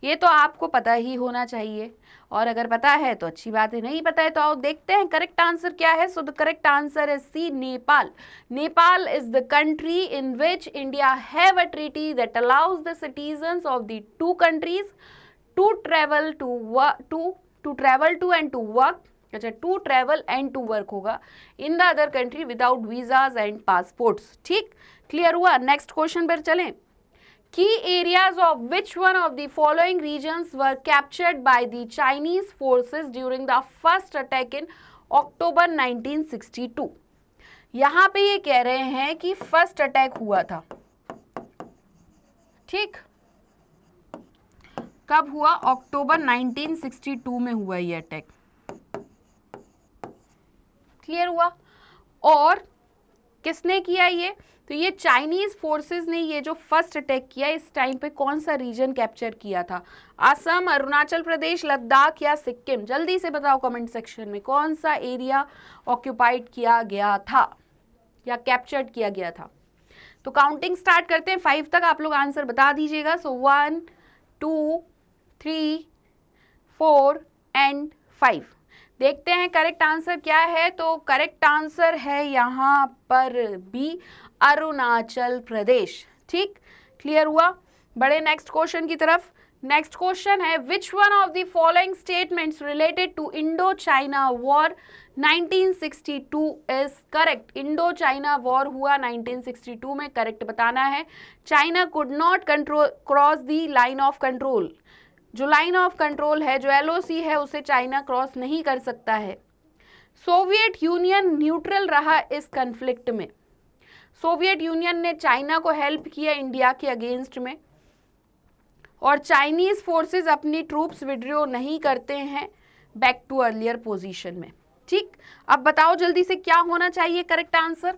ये तो आपको पता ही होना चाहिए, और अगर पता है तो अच्छी बात है, नहीं पता है तो आओ देखते हैं करेक्ट आंसर क्या है। सो द करेक्ट आंसर है C, Nepal. Nepal is the country in which India have a treaty that allows the citizens of the two countries to travel to and to work, अच्छा to travel and to work होगा in the other country without visas and passports. ठीक, clear हुआ। Next question पर चलें। Key areas of which one of the following regions were captured by the Chinese forces during the first attack in October 1962? यहाँ पे ये कह रहे हैं कि फर्स्ट अटैक हुआ था। ठीक, कब हुआ? अक्टूबर 1962 में हुआ ये अटैक। क्लियर हुआ। और किसने किया ये? तो ये चाइनीज फोर्सेस ने ये जो फर्स्ट अटैक किया, इस टाइम पे कौन सा रीजन कैप्चर किया था? असम, अरुणाचल प्रदेश, लद्दाख या सिक्किम? जल्दी से बताओ कमेंट सेक्शन में कौन सा एरिया ऑक्यूपाइड किया गया था या कैप्चर्ड किया गया था। तो काउंटिंग स्टार्ट करते हैं 5 तक, आप लोग आंसर बता दीजिएगा। सो 1, 2, 3, 4 एंड 5। देखते हैं करेक्ट आंसर क्या है। तो करेक्ट आंसर है यहाँ पर बी, अरुणाचल प्रदेश। ठीक, क्लियर हुआ। बड़े नेक्स्ट क्वेश्चन की तरफ। नेक्स्ट क्वेश्चन है which one of the following statements related to Indo China war 1962 is correct. Indo China war हुआ 1962 में, करेक्ट बताना है। China could not cross the line of control. जो लाइन ऑफ कंट्रोल है, जो LOC है, उसे चाइना क्रॉस नहीं कर सकता है। सोवियत यूनियन न्यूट्रल रहा इस कन्फ्लिक्ट में। सोवियत यूनियन ने चाइना को हेल्प किया इंडिया के अगेंस्ट में, और चाइनीज फोर्सेस अपनी ट्रूप्स विड्रॉ नहीं करते हैं बैक टू अर्लियर पोजीशन में। ठीक, अब बताओ जल्दी से क्या होना चाहिए करेक्ट आंसर।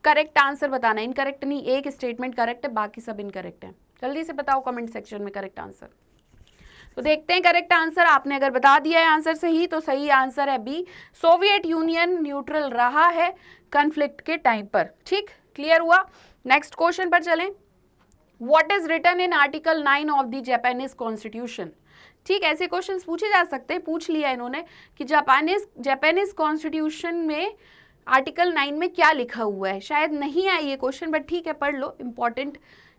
करेक्ट आंसर बताना, इनकरेक्ट नहीं, एक स्टेटमेंट करेक्ट है, बाकी सब इनकरेक्ट है। जल्दी से बताओ कमेंट सेक्शन में करेक्ट आंसर। तो देखते हैं करेक्ट आंसर। आपने अगर बता दिया है आंसर सही, तो सही आंसर है बी, सोवियत यूनियन न्यूट्रल रहा है कॉन्फ्लिक्ट के टाइम पर। ठीक, क्लियर हुआ। नेक्स्ट क्वेश्चन पर चलें। What is written in article 9 of the Japanese constitution? ठीक, ऐसे क्वेश्चंस पूछे जा सकते हैं, पूछ लिया इन्होंने कि जापानीज कॉन्स्टिट्यूशन में आर्टिकल 9 में क्या लिखा हुआ है। शायद नहीं आए ये क्वेश्चन, बट ठीक है पढ़ लो, इंपॉर्टेंट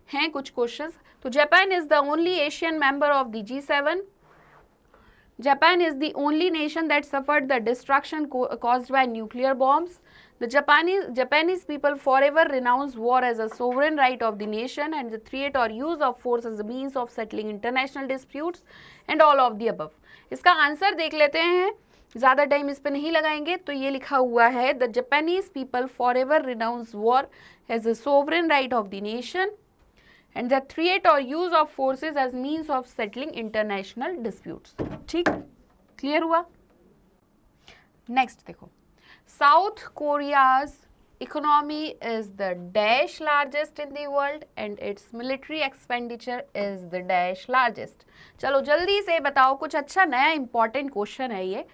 हैं कुछ क्वेश्चंस। तो Japan is the only Asian member of the G7। Japan is the only nation that suffered the destruction caused by nuclear bombs. The Japanese people forever renounce war as a sovereign right of the nation and the threat or use of force as a means of settling international disputes and all of the above. इसका answer देख लेते हैं, ज़्यादा time इस पे नहीं लगाएंगे। तो ये लिखा हुआ है the Japanese people forever renounce war as a sovereign right of the nation and the threat और use of forces as means of settling international disputes. ठीक, क्लियर हुआ। नेक्स्ट देखो, South Korea's economy is the dash largest in the world and its military expenditure is the dash largest। चलो जल्दी से बताओ, कुछ अच्छा नया इंपॉर्टेंट क्वेश्चन है ये।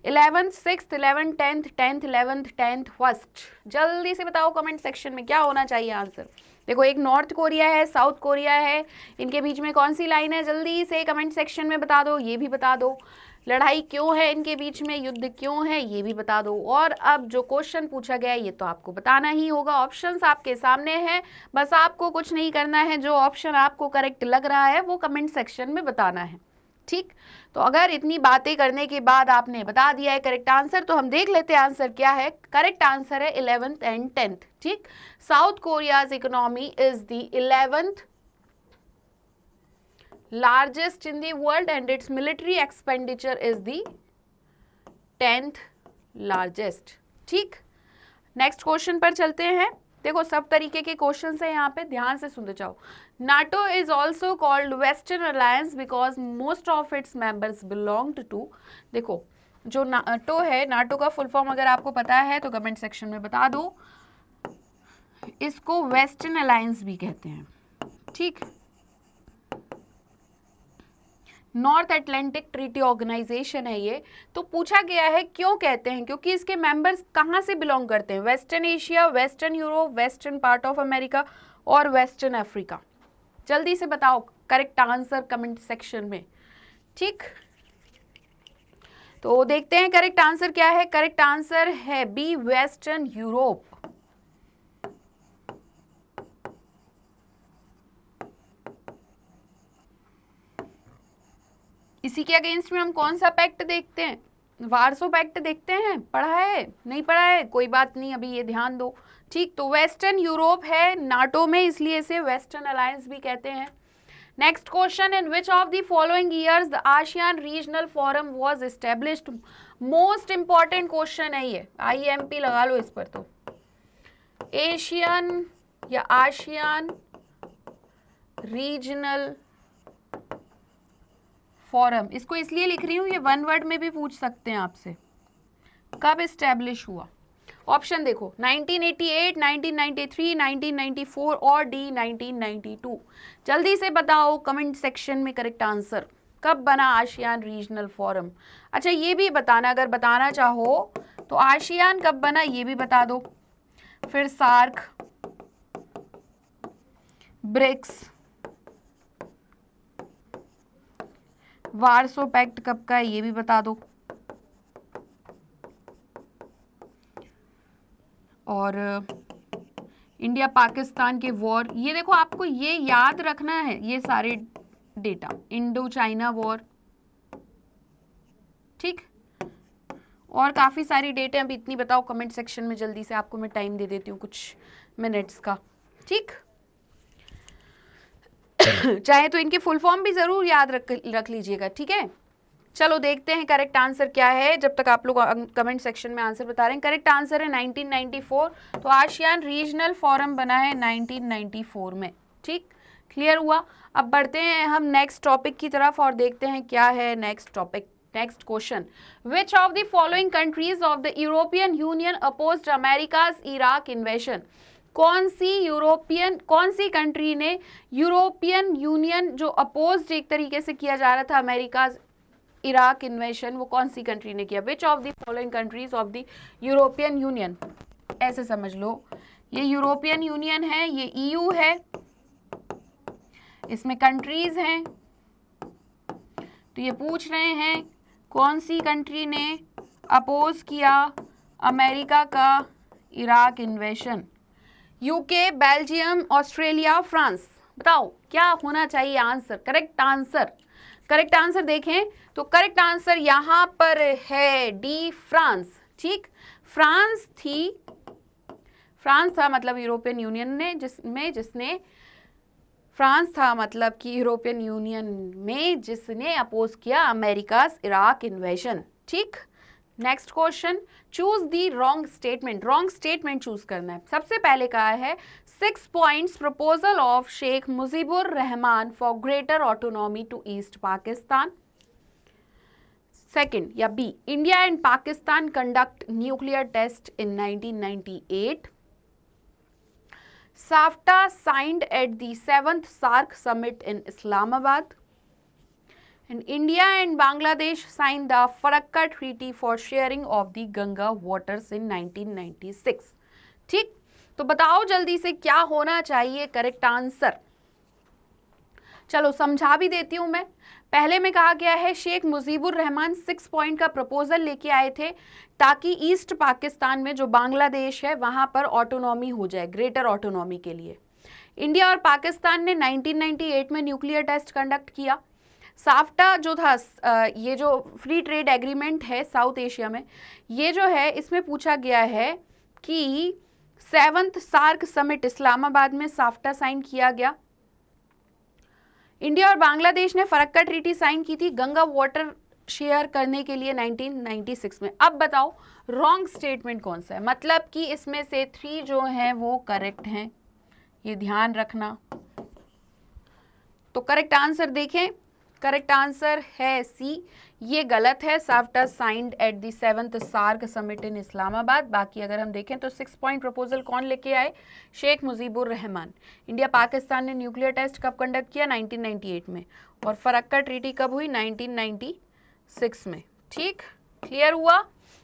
11th 6th 11th 10th 10th 11th 10th first, जल्दी से बताओ कमेंट सेक्शन में क्या होना चाहिए आंसर। देखो, एक नॉर्थ कोरिया है, साउथ कोरिया है, इनके बीच में कौन सी लाइन है, जल्दी से कमेंट सेक्शन में बता दो। ये भी बता दो, लड़ाई क्यों है इनके बीच में, युद्ध क्यों है, ये भी बता दो। और अब जो क्वेश्चन पूछा गया है ये तो आपको बताना ही होगा। ऑप्शंस आपके सामने हैं, बस आपको कुछ नहीं करना है, जो ऑप्शन आपको करेक्ट लग रहा है वो कमेंट सेक्शन में बताना है। ठीक, तो अगर इतनी बातें करने के बाद आपने बता दिया है करेक्ट आंसर, तो हम देख लेते हैं आंसर क्या है। करेक्ट आंसर है 11th एंड 10th। ठीक, south Korea's economy is the 11th largest in the world and its military expenditure is the 10th largest। ठीक, नेक्स्ट क्वेश्चन पर चलते हैं। देखो, सब तरीके के क्वेश्चन है यहाँ पे, ध्यान से सुनते जाओ। NATO is also called western alliance because most of its members belonged to. देखो, जो नाटो है, नाटो का फुल फॉर्म अगर आपको पता है तो कमेंट सेक्शन में बता दो। इसको वेस्टर्न अलायंस भी कहते हैं। ठीक, नॉर्थ अटलांटिक ट्रीटी ऑर्गेनाइजेशन है ये। तो पूछा गया है क्यों कहते हैं, क्योंकि इसके मेंबर्स कहाँ से बिलोंग करते हैं, western Asia, western Europe, western part of America और वेस्टर्न अफ्रीका। जल्दी से बताओ करेक्ट आंसर कमेंट सेक्शन में। ठीक, तो देखते हैं करेक्ट आंसर क्या है। करेक्ट आंसर है बी, वेस्टर्न यूरोप। इसी के अगेंस्ट में हम कौन सा पैक्ट देखते हैं, वार्सो पैक्ट देखते हैं। पढ़ा है, नहीं पढ़ा है, कोई बात नहीं, अभी ये ध्यान दो। ठीक, तो वेस्टर्न यूरोप है नाटो में, इसलिए इसे वेस्टर्न अलायंस भी कहते हैं। Next question, in which of the following years the ASEAN regional forum was established. Most important क्वेश्चन है ये, IMP लगा लो इस पर। तो एशियन या आसियान रीजनल फोरम, इसको इसलिए लिख रही हूँ, ये वन वर्ड में भी पूछ सकते हैं आपसे, कब एस्टेब्लिश हुआ। ऑप्शन देखो, 1988, 1993, 1994 और डी 1992। जल्दी से बताओ कमेंट सेक्शन में करेक्ट आंसर, कब बना आसियान रीजनल फोरम। अच्छा, ये भी बताना, अगर बताना चाहो तो आसियान कब बना ये भी बता दो। फिर सार्क, ब्रिक्स, वार्सो पैक्ट कब का है ये भी बता दो। और इंडिया पाकिस्तान के वॉर, ये देखो आपको ये याद रखना है, ये सारे डेटा। इंडो चाइना वॉर, ठीक, और काफ़ी सारी डेटे, अभी इतनी बताओ कमेंट सेक्शन में जल्दी से, आपको मैं टाइम दे देती हूँ कुछ मिनट्स का। ठीक, चाहे तो इनके फुल फॉर्म भी जरूर याद रख लीजिएगा। ठीक है, चलो देखते हैं करेक्ट आंसर क्या है, जब तक आप लोग कमेंट सेक्शन में आंसर बता रहे हैं। करेक्ट आंसर है 1994। तो आसियान रीजनल फोरम बना है 1994 में। ठीक, क्लियर हुआ। अब बढ़ते हैं हम नेक्स्ट टॉपिक की तरफ और देखते हैं क्या है next topic. Next question, which of the following countries of the European Union opposed America's Iraq invasion. कौन सी कंट्री ने यूरोपियन यूनियन जो अपोज्ड एक तरीके से किया जा रहा था अमेरिका इराक इन्वेशन, वो कौन सी कंट्री ने किया। विच of the following countries of the European union, ऐसे समझ लो, ये यूरोपियन यूनियन है, ये EU है, इसमें कंट्रीज हैं। तो ये पूछ रहे हैं कौन सी कंट्री ने अपोज किया अमेरिका का Iraq इन्वेशन। UK, Belgium, Australia, France. बताओ क्या होना चाहिए answer, correct answer. Correct answer देखें तो करेक्ट आंसर यहां पर है डी, फ्रांस। ठीक, फ्रांस था मतलब यूरोपियन यूनियन ने जिसने फ्रांस था मतलब कि यूरोपियन यूनियन में जिसने अपोज किया अमेरिका इराक इन्वेशन। ठीक, next question, choose the wrong statement. Wrong statement choose करना है। सबसे पहले कहा है 6 points proposal of Sheikh Mujibur Rahman for greater autonomy to East Pakistan. Second या B, India and Pakistan conduct nuclear test in 1998। SAFTA signed at the 7th SAARC summit in Islamabad. And India and Bangladesh signed the Farakka Treaty for sharing of the Ganga waters in 1996. ठीक, तो बताओ जल्दी से क्या होना चाहिए correct answer. चलो समझा भी देती हूं मैं। पहले में कहा गया है शेख मुजीबुर रहमान 6 पॉइंट का प्रपोजल लेके आए थे ताकि ईस्ट पाकिस्तान में जो बांग्लादेश है वहां पर ऑटोनॉमी हो जाए, ग्रेटर ऑटोनॉमी के लिए। इंडिया और पाकिस्तान ने 1998 में न्यूक्लियर टेस्ट कंडक्ट किया। साफ्टा जो था, ये जो फ्री ट्रेड एग्रीमेंट है साउथ एशिया में, ये जो है इसमें पूछा गया है कि 7th सार्क समिट इस्लामाबाद में साफ्टा साइन किया गया। इंडिया और बांग्लादेश ने फरक्का ट्रीटी साइन की थी गंगा वाटर शेयर करने के लिए 1996 में। अब बताओ रॉन्ग स्टेटमेंट कौन सा है, मतलब कि इसमें से 3 जो हैं वो करेक्ट हैं, ये ध्यान रखना। तो करेक्ट आंसर देखें, करेक्ट आंसर है सी, ये गलत है। SAFTA signed at the 7th SAARC summit in Islamabad. बाकी अगर हम देखें तो 6 पॉइंट प्रपोजल कौन लेके आए, शेख मुजीबुर रहमान। इंडिया पाकिस्तान ने न्यूक्लियर टेस्ट कब कंडक्ट किया, 1998 में, और फरक्का ट्रीटी कब हुई, 1996 में। ठीक, क्लियर हुआ।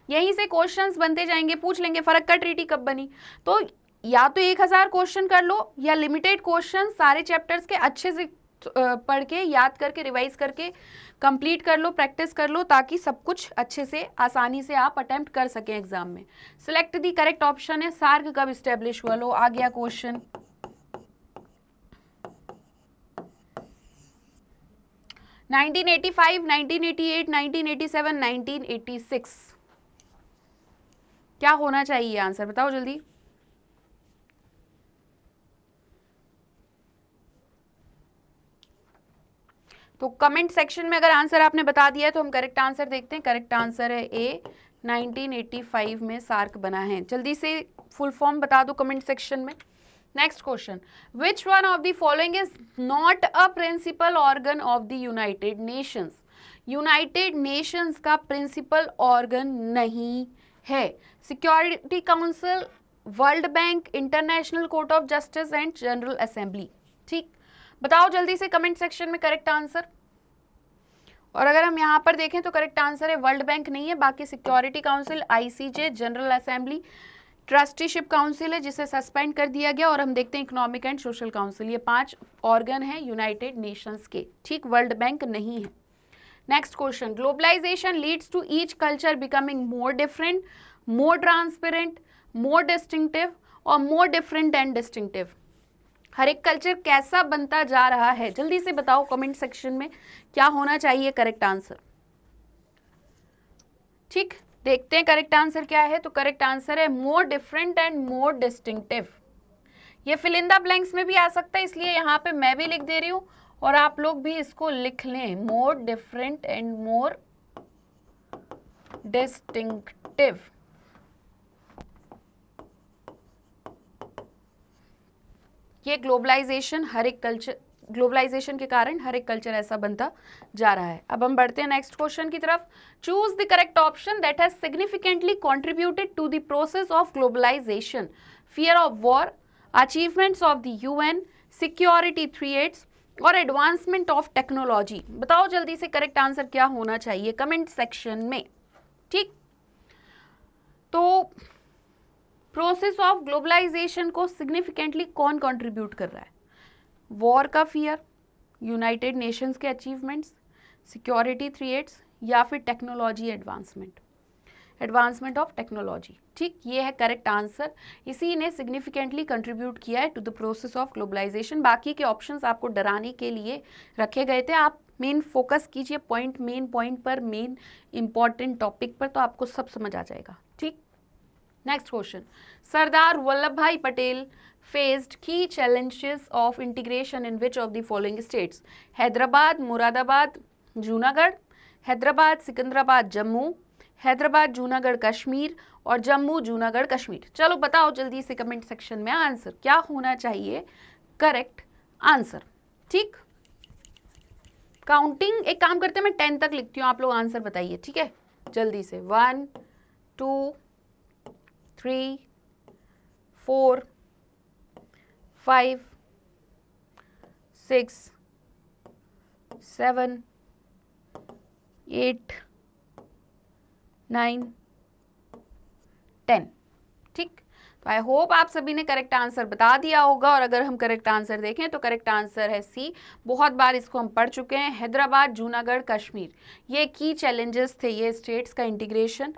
यहीं से क्वेश्चंस बनते जाएंगे, पूछ लेंगे फरक्का ट्रीटी कब बनी। तो या तो 1000 क्वेश्चन कर लो या लिमिटेड क्वेश्चन सारे चैप्टर्स के अच्छे से पढ़ के याद करके रिवाइज करके कंप्लीट कर लो, प्रैक्टिस कर लो, ताकि सब कुछ अच्छे से आसानी से आप अटेम्प्ट कर सकें एग्जाम में। सिलेक्ट दी करेक्ट ऑप्शन है सार्क कब स्टैब्लिश हुआ। लो आ गया क्वेश्चन। नाइनटीन 1985, 1988, 1987, 1986 क्या होना चाहिए आंसर, बताओ जल्दी। तो कमेंट सेक्शन में अगर आंसर आपने बता दिया है तो हम करेक्ट आंसर देखते हैं। करेक्ट आंसर है ए, 1985 में सार्क बना है। जल्दी से फुल फॉर्म बता दो कमेंट सेक्शन में। Next question, which one of the following is not a principal organ of the United Nations. United Nations का प्रिंसिपल ऑर्गन नहीं है। Security Council, World Bank, International Court of Justice and General Assembly. ठीक, बताओ जल्दी से comment section में correct answer. और अगर हम यहाँ पर देखें तो करेक्ट आंसर है वर्ल्ड बैंक नहीं है, बाकी Security Council, ICJ, General assembly, trusteeship council है जिसे सस्पेंड कर दिया गया, और हम देखते हैं इकोनॉमिक एंड सोशल काउंसिल। ये 5 ऑर्गन हैं यूनाइटेड नेशंस के। ठीक, वर्ल्ड बैंक नहीं है। Next question, globalisation leads to each culture becoming more different, more transparent, more distinctive और मोर डिफरेंट एंड डिस्टिंक्टिव। हर एक कल्चर कैसा बनता जा रहा है, जल्दी से बताओ कमेंट सेक्शन में क्या होना चाहिए करेक्ट आंसर। ठीक, देखते हैं करेक्ट आंसर क्या है। तो करेक्ट आंसर है मोर डिफरेंट एंड मोर डिस्टिंक्टिव। ये फिल इन द ब्लैंक्स में भी आ सकता है, इसलिए यहाँ पे मैं भी लिख दे रही हूँ और आप लोग भी इसको लिख लें, मोर डिफरेंट एंड मोर डिस्टिंक्टिव। ये ग्लोबलाइजेशन हर एक कल्चर, ग्लोबलाइजेशन के कारण हर एक कल्चर ऐसा बनता जा रहा है। अब हम बढ़ते हैं नेक्स्ट क्वेश्चन की तरफ। Choose the correct option that has significantly contributed to the process of globalisation. Fear of war, achievements of the UN, security threats और एडवांसमेंट ऑफ टेक्नोलॉजी। बताओ जल्दी से करेक्ट आंसर क्या होना चाहिए कमेंट सेक्शन में। ठीक, तो प्रोसेस ऑफ ग्लोबलाइजेशन को सिग्निफिकेंटली कौन कंट्रीब्यूट कर रहा है? वॉर का फियर, यूनाइटेड नेशंस के अचीवमेंट्स, सिक्योरिटी थ्रेट्स या फिर technology advancement, advancement of technology. ठीक, ये है करेक्ट आंसर। इसी ने सिग्निफिकेंटली कंट्रीब्यूट किया है to the process of globalisation. बाकी के ऑप्शंस आपको डराने के लिए रखे गए थे। आप मेन फोकस कीजिए पॉइंट, मेन पॉइंट पर, मेन इंपॉर्टेंट टॉपिक पर, तो आपको सब समझ आ जाएगा। ठीक, next question, Sardar Vallabh Bhai Patel faced key challenges of integration in which of the following states? Hyderabad, Moradabad, Junagadh, Hyderabad, Secunderabad, Jammu, Hyderabad Junagadh Kashmir और जम्मू जूनागढ़ कश्मीर। चलो बताओ जल्दी से कमेंट सेक्शन में आंसर क्या होना चाहिए करेक्ट आंसर। ठीक, काउंटिंग एक काम करते हैं, मैं 10 तक लिखती हूँ, आप लोग आंसर बताइए। ठीक है, जल्दी से 1 2 3 4 5 6 7 8 9 10। ठीक, तो आई होप आप सभी ने करेक्ट आंसर बता दिया होगा। और अगर हम करेक्ट आंसर देखें तो करेक्ट आंसर है सी। बहुत बार इसको हम पढ़ चुके हैं, हैदराबाद जूनागढ़ कश्मीर। ये की चैलेंजेस थे, ये स्टेट्स का इंटीग्रेशन।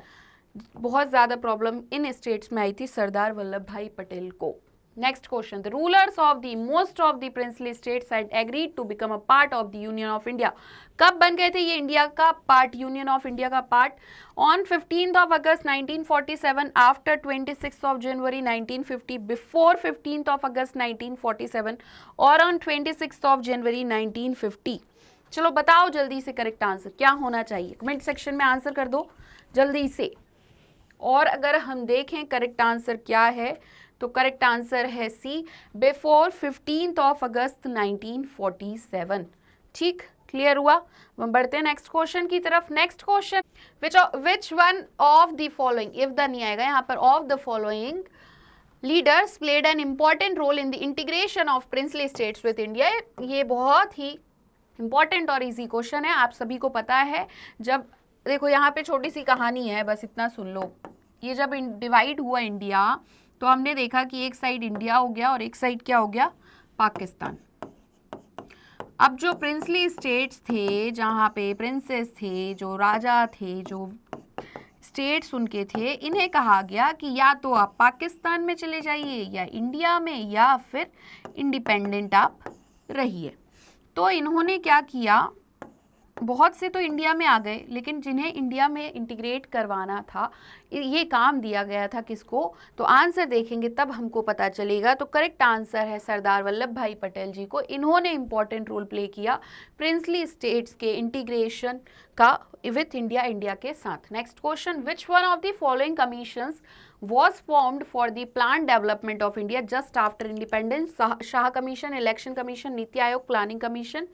बहुत ज़्यादा प्रॉब्लम इन स्टेट्स में आई थी सरदार वल्लभ भाई पटेल को। Next question, the rulers of the most of the princely states had agreed to become a part of the Union of India. कब बन गए थे ये इंडिया का पार्ट, यूनियन ऑफ इंडिया का part? On 15 August 1947, after 26 January 1950, before 15 August 1947 और on 26 January 1950। चलो बताओ जल्दी से करेक्ट आंसर क्या होना चाहिए, कमेंट सेक्शन में आंसर कर दो जल्दी से। और अगर हम देखें करेक्ट आंसर क्या है तो करेक्ट आंसर है सी, बिफोर 15 अगस्त 1947। ठीक, क्लियर हुआ? हम बढ़ते हैं नेक्स्ट क्वेश्चन की तरफ। Next question, which one of the following, if the नहीं आएगा यहाँ पर, of the following leaders played an important role in the integration of princely states with India. ये बहुत ही इंपॉर्टेंट और इजी क्वेश्चन है, आप सभी को पता है। जब देखो यहाँ पे छोटी सी कहानी है, बस इतना सुन लो। ये जब डिवाइड हुआ इंडिया तो हमने देखा कि एक साइड इंडिया हो गया और एक साइड क्या हो गया, पाकिस्तान। अब जो प्रिंसली स्टेट्स थे, जहाँ पे प्रिंसेस थे, जो राजा थे, जो स्टेट्स उनके थे, इन्हें कहा गया कि या तो आप पाकिस्तान में चले जाइए या इंडिया में, या फिर इंडिपेंडेंट आप रहिए। तो इन्होंने क्या किया, बहुत से तो इंडिया में आ गए, लेकिन जिन्हें इंडिया में इंटीग्रेट करवाना था, ये काम दिया गया था किसको? तो आंसर देखेंगे तब हमको पता चलेगा। तो करेक्ट आंसर है सरदार वल्लभ भाई पटेल जी को। इन्होंने इंपॉर्टेंट रोल प्ले किया प्रिंसली स्टेट्स के इंटीग्रेशन का विथ इंडिया, इंडिया के साथ। Next question, which one of the following commissions was formed for the planned development of India just after independence? Shah commission, election commission, NITI Aayog, planning commission.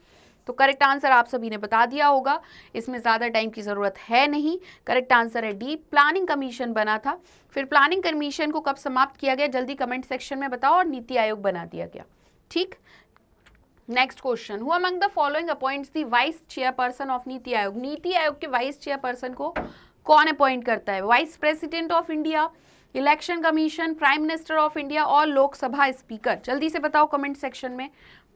तो correct answer आप सभी ने बता दिया होगा, इसमें ज़्यादा टाइम की ज़रूरत है नहीं। करेक्ट आंसर है डी, प्लानिंग कमीशन बना था। फिर प्लानिंग कमीशन को कब समाप्त किया गया, जल्दी कमेंट सेक्शन में बताओ, और नीति आयोग बना दिया गया। ठीक, next question, who among the following appoints the vice chairperson of NITI आयोग? नीति आयोग के वाइस चेयरपर्सन को कौन अपॉइंट करता है? Vice president of India, election commission, prime minister of India और लोकसभा स्पीकर। जल्दी से बताओ कमेंट सेक्शन में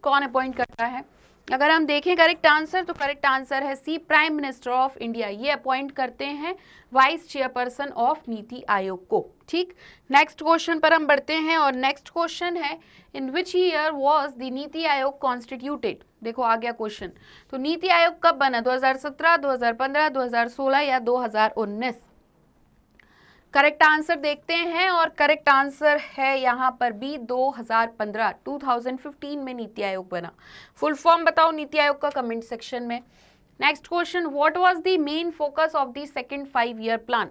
कौन अपॉइंट करता है। अगर हम देखें करेक्ट आंसर तो करेक्ट आंसर है सी, प्राइम मिनिस्टर ऑफ इंडिया। ये अपॉइंट करते हैं वाइस चेयरपर्सन ऑफ नीति आयोग को। ठीक, नेक्स्ट क्वेश्चन पर हम बढ़ते हैं और नेक्स्ट क्वेश्चन है, in which year was the NITI Aayog constituted? देखो आ गया क्वेश्चन। तो नीति आयोग कब बना, 2017, 2015, 2016 या 2019? करेक्ट आंसर देखते हैं और करेक्ट आंसर है यहाँ पर बी, 2015, 2015 में नीति आयोग बना। फुल फॉर्म बताओ नीति आयोग का कमेंट सेक्शन में। Next question, what was the main focus of the second 5 year plan?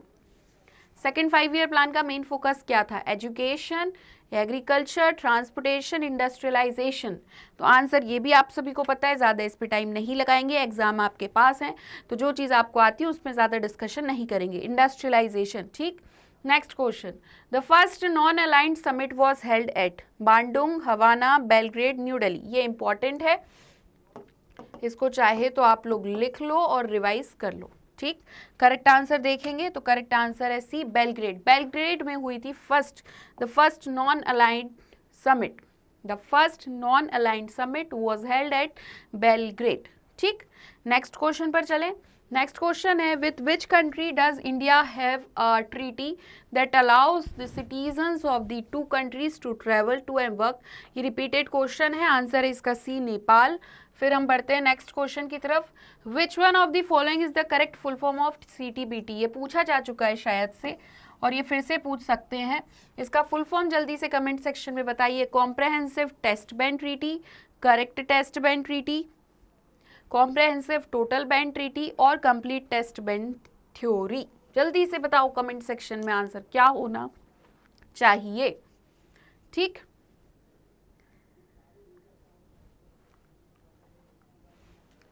Second 5 year plan का मेन फोकस क्या था? Education, agriculture, transportation, industrialisation. तो आंसर ये भी आप सभी को पता है, ज़्यादा इस पर टाइम नहीं लगाएंगे, एग्जाम आपके पास है तो जो चीज़ आपको आती है उसमें ज़्यादा डिस्कशन नहीं करेंगे, इंडस्ट्रियलाइजेशन। ठीक, next question, the first non aligned summit was held at Bandung, Havana, Belgrade, New Delhi. ये इंपॉर्टेंट है, इसको चाहे तो आप लोग लिख लो और रिवाइज कर लो। ठीक, करेक्ट आंसर देखेंगे तो करेक्ट आंसर है सी, बेलग्रेड। बेलग्रेड में हुई थी the first non aligned summit. The first non aligned summit was held at Belgrade. ठीक, नेक्स्ट क्वेश्चन पर चलें। नेक्स्ट क्वेश्चन है, with which country does India have a treaty that allows the citizens of the 2 countries to travel to and work? ये repeated question है, answer है इसका सी, नेपाल। फिर हम बढ़ते हैं नेक्स्ट क्वेश्चन की तरफ। विच one of the following is the correct full form of CTBT? ये पूछा जा चुका है शायद से और ये फिर से पूछ सकते हैं। इसका फुल फॉर्म जल्दी से कमेंट सेक्शन में बताइए। Comprehensive test ban treaty, correct test ban treaty, comprehensive total ban treaty और कंप्लीट टेस्ट बैंड थ्योरी। जल्दी से बताओ कमेंट सेक्शन में आंसर क्या होना चाहिए। ठीक,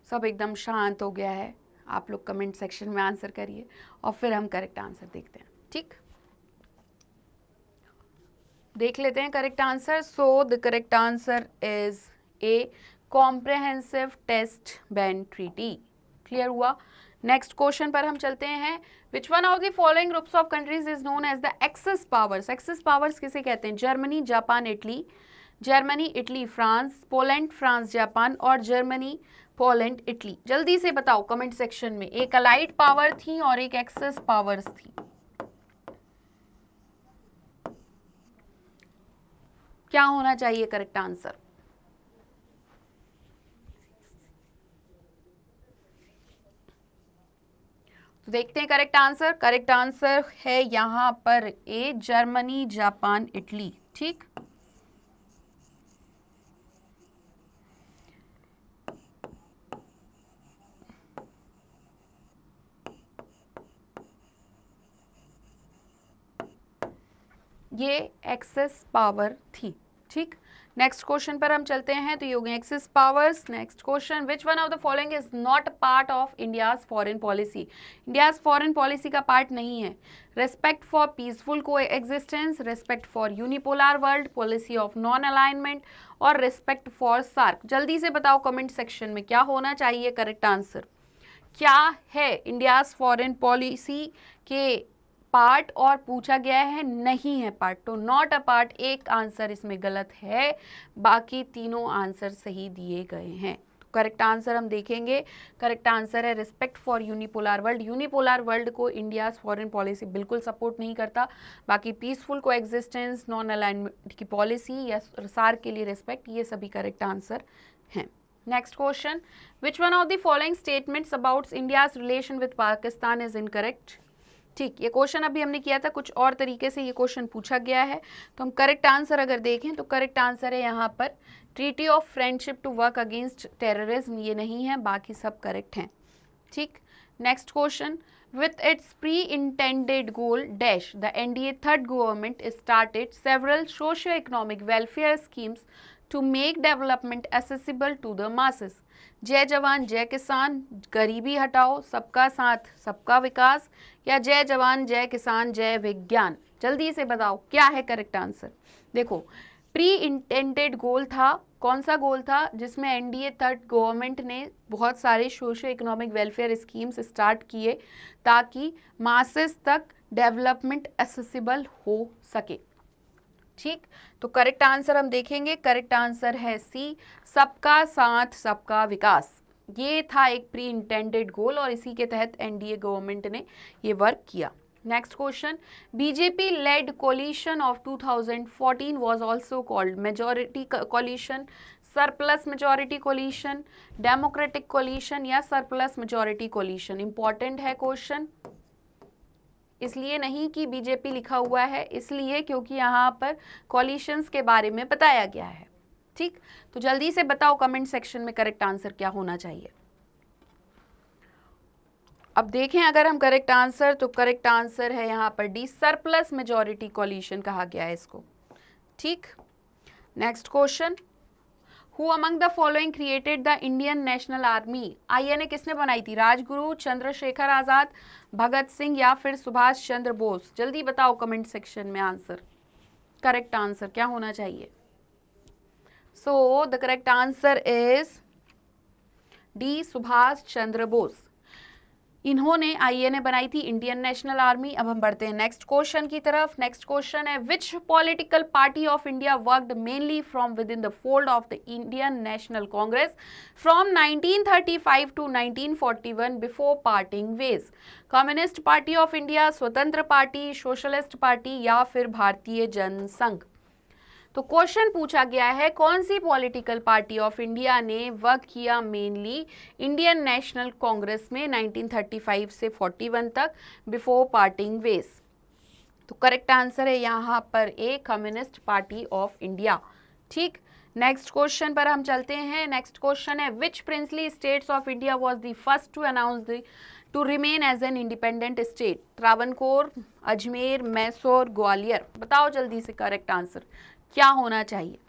सब एकदम शांत हो गया है, आप लोग कमेंट सेक्शन में आंसर करिए और फिर हम करेक्ट आंसर देखते हैं। ठीक, देख लेते हैं correct answer. So the correct answer is A comprehensive test ban treaty. Clear हुआ। नेक्स्ट क्वेश्चन पर हम चलते हैं। Which one of the following groups of countries is known as the axis powers. Axis powers किसे कहते हैं? Germany, Japan, Italy, Germany, Italy, France, Poland, France, Japan और Germany, Poland, Italy. जल्दी से बताओ कमेंट सेक्शन में। एक अलाइड पावर थी और एक एक्सेस पावर्स थी। क्या होना चाहिए करेक्ट आंसर? तो देखते हैं करेक्ट आंसर। करेक्ट आंसर है यहां पर ए, जर्मनी, जापान, इटली। ठीक, ये एक्सेस पावर थी। ठीक, नेक्स्ट क्वेश्चन पर हम चलते हैं। तो ये हो गए axis powers. Next question, which one of the following is not part of India's foreign policy. India's foreign policy का पार्ट नहीं है। Respect for peaceful coexistence, respect for unipolar world, policy of non alignment और respect for SAARC. जल्दी से बताओ comment section में क्या होना चाहिए करेक्ट आंसर। क्या है इंडियाज फॉरेन पॉलिसी के पार्ट और पूछा गया है नहीं है पार्ट, तो नॉट अ पार्ट एक आंसर इसमें गलत है, बाकी तीनों आंसर सही दिए गए हैं। तो करेक्ट आंसर हम देखेंगे। करेक्ट आंसर है respect for unipolar world. Unipolar world को इंडियाज फॉरेन पॉलिसी बिल्कुल सपोर्ट नहीं करता, बाकी पीसफुल को एग्जिस्टेंस, नॉन अलाइनमेंट की पॉलिसी या सार्क के लिए रिस्पेक्ट, ये सभी करेक्ट आंसर हैं। Next question, which one of the following statements about India's relation with Pakistan is incorrect. ठीक, ये क्वेश्चन अभी हमने किया था, कुछ और तरीके से ये क्वेश्चन पूछा गया है। तो हम करेक्ट आंसर अगर देखें तो करेक्ट आंसर है यहाँ पर treaty of friendship to work against terrorism. ये नहीं है, बाकी सब करेक्ट हैं। ठीक, next question, with its pre-intended goal dash the NDA third government started several socio-economic welfare schemes to make development accessible to the masses। जय जवान जय किसान, गरीबी हटाओ, सबका साथ सबका विकास, या जय जवान जय किसान जय विज्ञान। जल्दी से बताओ क्या है करेक्ट आंसर। देखो, प्री इंटेंडेड गोल था, कौन सा गोल था? जिसमें एनडीए थर्ड गवर्नमेंट ने बहुत सारे socio economic welfare schemes start किए ताकि मासेस तक डेवलपमेंट एक्सेसिबल हो सके। ठीक, तो करेक्ट आंसर हम देखेंगे। करेक्ट आंसर है सी, सबका साथ सबका विकास। ये था एक प्री इंटेंडेड गोल और इसी के तहत एनडीए गवर्नमेंट ने ये वर्क किया। Next question, BJP led coalition of 2014 was also called majority coalition, surplus majority coalition, democratic coalition या सरप्लस मेजॉरिटी कोलिशन। इंपॉर्टेंट है क्वेश्चन, इसलिए नहीं कि बीजेपी लिखा हुआ है, इसलिए क्योंकि यहाँ पर कोलिशंस के बारे में बताया गया है। ठीक, तो जल्दी से बताओ कमेंट सेक्शन में करेक्ट आंसर क्या होना चाहिए। अब देखें अगर हम करेक्ट आंसर, तो करेक्ट आंसर है यहाँ पर डी, सरप्लस मेजॉरिटी कोलिशन कहा गया है इसको। ठीक, next question, who among the following created the Indian national army. INA किसने बनाई थी? राजगुरु, चंद्रशेखर आजाद, भगत सिंह या फिर सुभाष चंद्र बोस। जल्दी बताओ कमेंट सेक्शन में आंसर, करेक्ट आंसर क्या होना चाहिए। So the correct answer is D, Subhash Chandra Bose. इन्होंने आईएनए बनाई थी, इंडियन नेशनल आर्मी। अब हम बढ़ते हैं नेक्स्ट क्वेश्चन की तरफ। नेक्स्ट क्वेश्चन है, which political party of India worked mainly from within the fold of the Indian National Congress from 1935 to 1941 before parting ways. Communist Party of India, Swatantra party, socialist party या फिर भारतीय जनसंघ। तो question पूछा गया है कौन सी पॉलिटिकल पार्टी ऑफ इंडिया ने वर्क किया मेनली इंडियन नेशनल कांग्रेस में 1935 से 41 तक बिफोर पार्टिंग वेज। तो करेक्ट आंसर है यहाँ पर A, Communist Party of India. ठीक, नेक्स्ट क्वेश्चन पर हम चलते हैं। नेक्स्ट क्वेश्चन है, which princely states of India was the first to announce the to remain as an independent state? Travancore, Ajmer, Mysore, Gwalior. बताओ जल्दी से करेक्ट आंसर क्या होना चाहिए।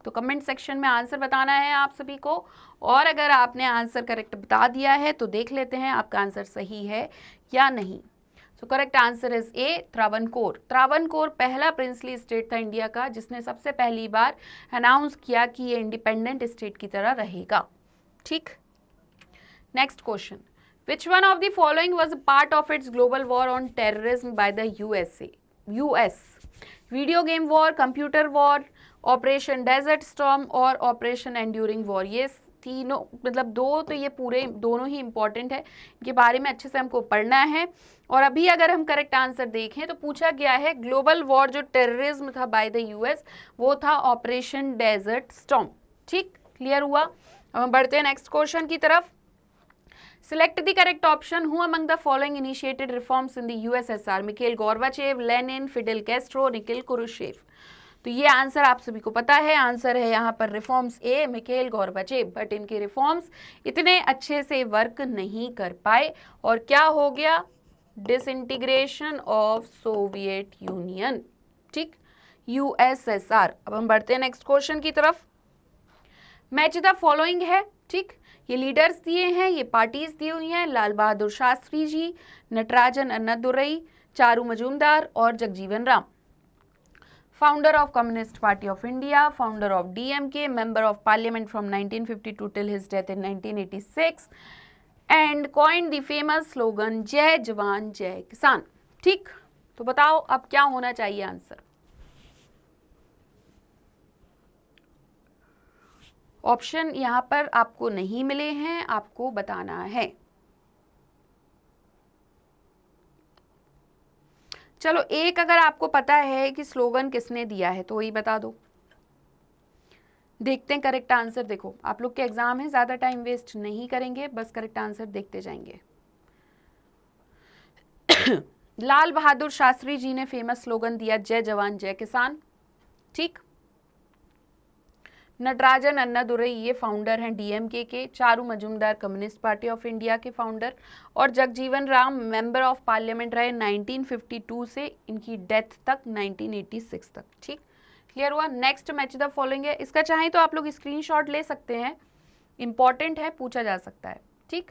तो कमेंट सेक्शन में आंसर बताना है आप सभी को, और अगर आपने आंसर करेक्ट बता दिया है तो देख लेते हैं आपका आंसर सही है या नहीं। सो करेक्ट आंसर इज ए, त्रावणकोर। त्रावणकोर पहला प्रिंसली स्टेट था इंडिया का जिसने सबसे पहली बार अनाउंस किया कि ये इंडिपेंडेंट स्टेट की तरह रहेगा। ठीक, next question, which one of the following was part of its global war on terrorism by the US? Video game war, computer war, operation desert storm और ऑपरेशन एंड्यूरिंग वॉर। ये तीनों मतलब दो तो ये पूरे दोनों ही इंपॉर्टेंट है, इनके बारे में अच्छे से हमको पढ़ना है। और अभी अगर हम करेक्ट आंसर देखें तो पूछा गया है ग्लोबल वॉर जो टेररिज्म था बाय द यूएस वो था ऑपरेशन डेजर्ट स्टॉर्म। ठीक, क्लियर हुआ। अब हम बढ़ते हैं नेक्स्ट क्वेश्चन की तरफ। Select the correct option. Who among the following initiated reforms in the USSR? Mikhail Gorbachev, Lenin, Fidel Castro, Nikil Khrushchev। तो ये आंसर आप सभी को पता है, आंसर है यहाँ पर रिफॉर्म्स ए, मिखेल गॉर्बाचेव। बट इनके रिफॉर्म्स इतने अच्छे से वर्क नहीं कर पाए और क्या हो गया, डिसइंटीग्रेशन ऑफ सोवियत यूनियन। ठीक, यूएसएसआर। अब हम बढ़ते हैं नेक्स्ट क्वेश्चन की तरफ। मैच द फॉलोइंग है। ठीक, ये लीडर्स दिए हैं, ये पार्टीज दी हुई हैं, लाल बहादुर शास्त्री जी, नटराजन अन्नादुरई, चारू मजूमदार और Jagjivan Ram. Founder of communist Party of India, founder of DMK, member of parliament from 1952 till his death in 1986 and coined the famous slogan जय जवान जय किसान। ठीक, तो बताओ अब क्या होना चाहिए आंसर। ऑप्शन यहाँ पर आपको नहीं मिले हैं, आपको बताना है। चलो एक अगर आपको पता है कि स्लोगन किसने दिया है तो वही बता दो। देखते हैं करेक्ट आंसर। देखो आप लोग के एग्जाम है, ज्यादा टाइम वेस्ट नहीं करेंगे, बस करेक्ट आंसर देखते जाएंगे। लाल बहादुर शास्त्री जी ने फेमस स्लोगन दिया जय जवान जय किसान। ठीक, नटराजन अन्नादुरई ये फाउंडर हैं डीएमके के, Charu Majumdar communist Party of India के फाउंडर और Jagjivan Ram member of parliament रहे 1952 से इनकी डेथ तक 1986 तक। ठीक, क्लियर हुआ। नेक्स्ट मैच द फॉलोइंग है, इसका चाहे तो आप लोग स्क्रीनशॉट ले सकते हैं, इंपॉर्टेंट है, पूछा जा सकता है। ठीक,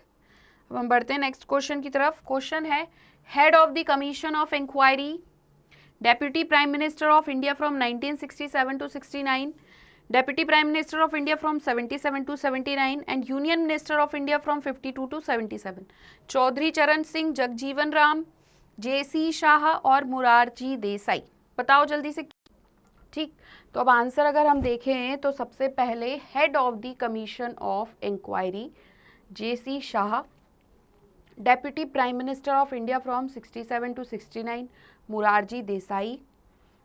अब हम बढ़ते हैं नेक्स्ट क्वेश्चन की तरफ। क्वेश्चन है head of the commission of inquiry, deputy prime minister of India from 1967 to 69, Deputy Prime Minister of India from 77 to 79 and Union Minister of India from 52 to 77। Chaudhary चरण सिंह, जगजीवन राम, जेसी शाह और मुरारजी देसाई। बताओ जल्दी से। ठीक, तो अब आंसर अगर हम देखें तो सबसे पहले head of the commission of inquiry JC Shah, deputy prime minister of India from 67 to 69 Morarji Desai,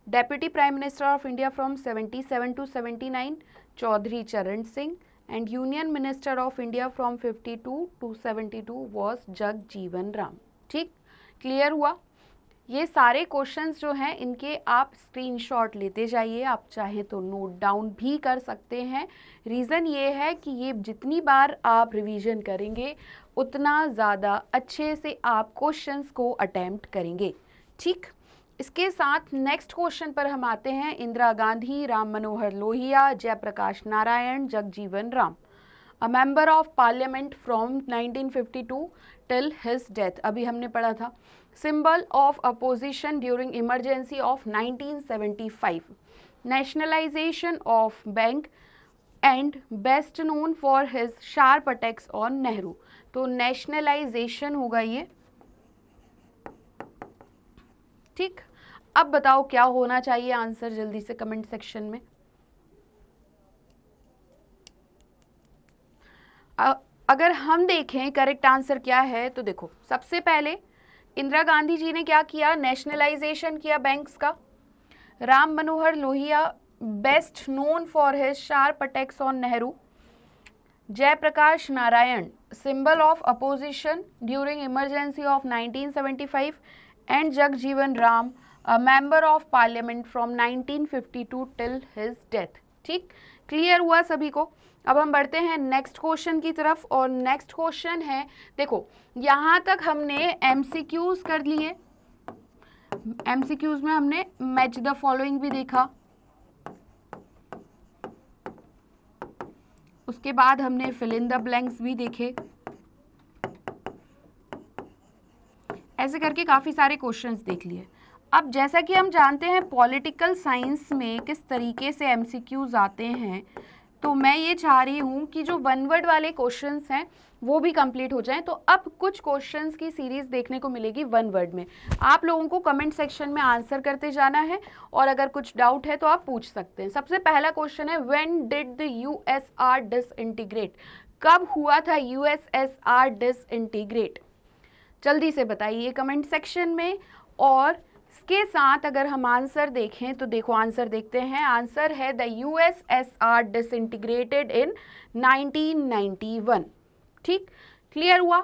Deputy Prime Minister of India from 77 to 79 Chaudhary Charan Singh and Union Minister of India from 52 to 72 was Jagjeevan Ram। ठीक, clear हुआ। ये सारे questions जो हैं इनके आप screenshot लेते जाइए, आप चाहे तो नोट डाउन भी कर सकते हैं। रीज़न ये है कि ये जितनी बार आप रिवीजन करेंगे उतना ज़्यादा अच्छे से आप क्वेश्चंस को अटेम्प्ट करेंगे। ठीक, इसके साथ नेक्स्ट क्वेश्चन पर हम आते हैं। Indira Gandhi, Ram Manohar Lohia, Jayaprakash Narayan, Jagjivan Ram, a member of parliament from 1952 till his death. अभी हमने पढ़ा था। Symbol of opposition during emergency of 1975, nationalisation of bank and best known for his sharp attacks on Nehru. तो नेशनलाइजेशन होगा ये। ठीक, अब बताओ क्या होना चाहिए आंसर जल्दी से कमेंट सेक्शन में। अगर हम देखें करेक्ट आंसर क्या है तो देखो सबसे पहले इंदिरा गांधी जी ने क्या किया, नेशनलाइजेशन किया बैंक्स का। Ram Manohar Lohia best known for his sharp attacks on Nehru. Jayaprakash Narayan symbol of opposition during emergency of 1975 and Jagjeevan Ram, a member of parliament from 1952 till his death। ठीक, क्लियर हुआ सभी को। अब हम बढ़ते हैं नेक्स्ट क्वेश्चन की तरफ, और नेक्स्ट क्वेश्चन है, देखो यहाँ तक हमने एमसीक्यूज कर लिए। एमसीक्यूज में हमने मैच द फॉलोइंग भी देखा, उसके बाद हमने फिल इन द ब्लैंक्स भी देखे, ऐसे करके काफ़ी सारे क्वेश्चंस देख लिए। अब जैसा कि हम जानते हैं पॉलिटिकल साइंस में किस तरीके से एमसीक्यूज आते हैं, तो मैं ये चाह रही हूँ कि जो वन वर्ड वाले क्वेश्चंस हैं वो भी कंप्लीट हो जाएं। तो अब कुछ क्वेश्चंस की सीरीज देखने को मिलेगी वन वर्ड में। आप लोगों को कमेंट सेक्शन में आंसर करते जाना है, और अगर कुछ डाउट है तो आप पूछ सकते हैं। सबसे पहला क्वेश्चन है, when did the USR disintegrate? कब हुआ था यूएसएसआर डिसइंटीग्रेट? जल्दी से बताइए कमेंट सेक्शन में। और इसके साथ अगर हम आंसर देखें तो देखो आंसर देखते हैं। आंसर है द यूएसएसआर डिसइंटीग्रेटेड इन 1991। ठीक, क्लियर हुआ।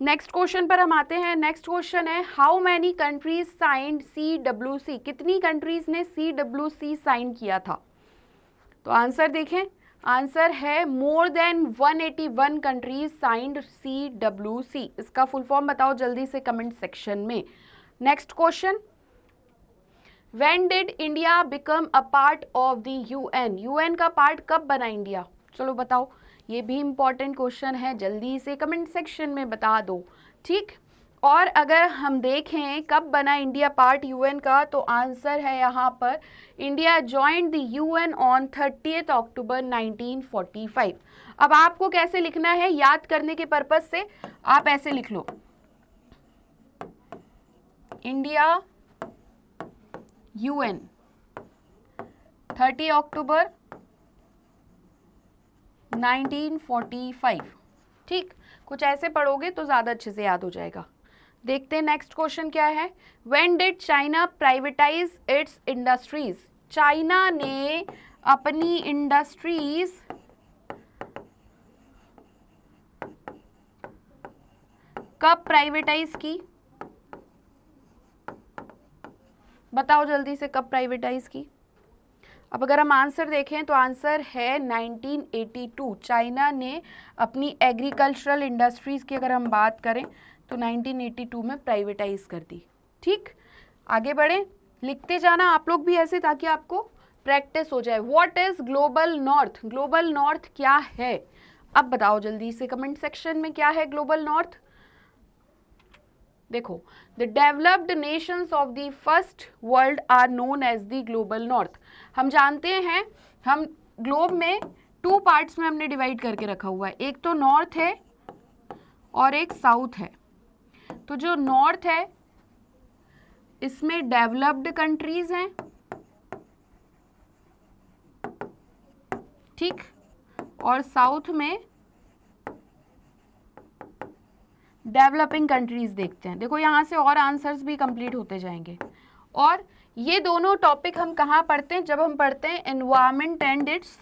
नेक्स्ट क्वेश्चन पर हम आते हैं। नेक्स्ट क्वेश्चन है, how many countries signed CWC? कितनी कंट्रीज ने CWC साइन किया था? तो आंसर देखें, आंसर है more than 181 countries signed CWC। इसका फुल फॉर्म बताओ जल्दी से कमेंट सेक्शन में। Next question, when did India become a part of the UN? UN का पार्ट कब बना इंडिया? चलो बताओ, ये भी इंपॉर्टेंट क्वेश्चन है, जल्दी से कमेंट सेक्शन में बता दो। ठीक, और अगर हम देखें कब बना इंडिया पार्ट UN का, तो आंसर है यहाँ पर, India joined the UN on 30 October 1945। अब आपको कैसे लिखना है याद करने के पर्पज से, आप ऐसे लिख लो, इंडिया UN 30 अक्टूबर 1945। ठीक, कुछ ऐसे पढ़ोगे तो ज़्यादा अच्छे से याद हो जाएगा। देखते हैं नेक्स्ट क्वेश्चन क्या है। When did China privatise it's industries? China ने अपनी इंडस्ट्रीज कब प्राइवेटाइज की? बताओ जल्दी से, कब प्राइवेटाइज की? अब अगर हम आंसर देखें तो आंसर है 1982। चाइना ने अपनी एग्रीकल्चरल इंडस्ट्रीज़ की अगर हम बात करें तो 1982 में प्राइवेटाइज कर दी। ठीक, आगे बढ़ें, लिखते जाना आप लोग भी ऐसे ताकि आपको प्रैक्टिस हो जाए। What is global north? Global north क्या है? अब बताओ जल्दी से कमेंट सेक्शन में, क्या है ग्लोबल नॉर्थ? देखो, the developed nations of the first world are known as the global north. हम जानते हैं, हम ग्लोब में 2 पार्ट्स में हमने डिवाइड करके रखा हुआ है, एक तो नॉर्थ है और एक साउथ है। तो जो नॉर्थ है इसमें डेवलप्ड कंट्रीज हैं, ठीक, और साउथ में डेवलपिंग कंट्रीज देखते हैं। देखो यहाँ से और आंसर्स भी कंप्लीट होते जाएंगे। और ये दोनों टॉपिक हम कहाँ पढ़ते हैं? जब हम पढ़ते हैं environment and it's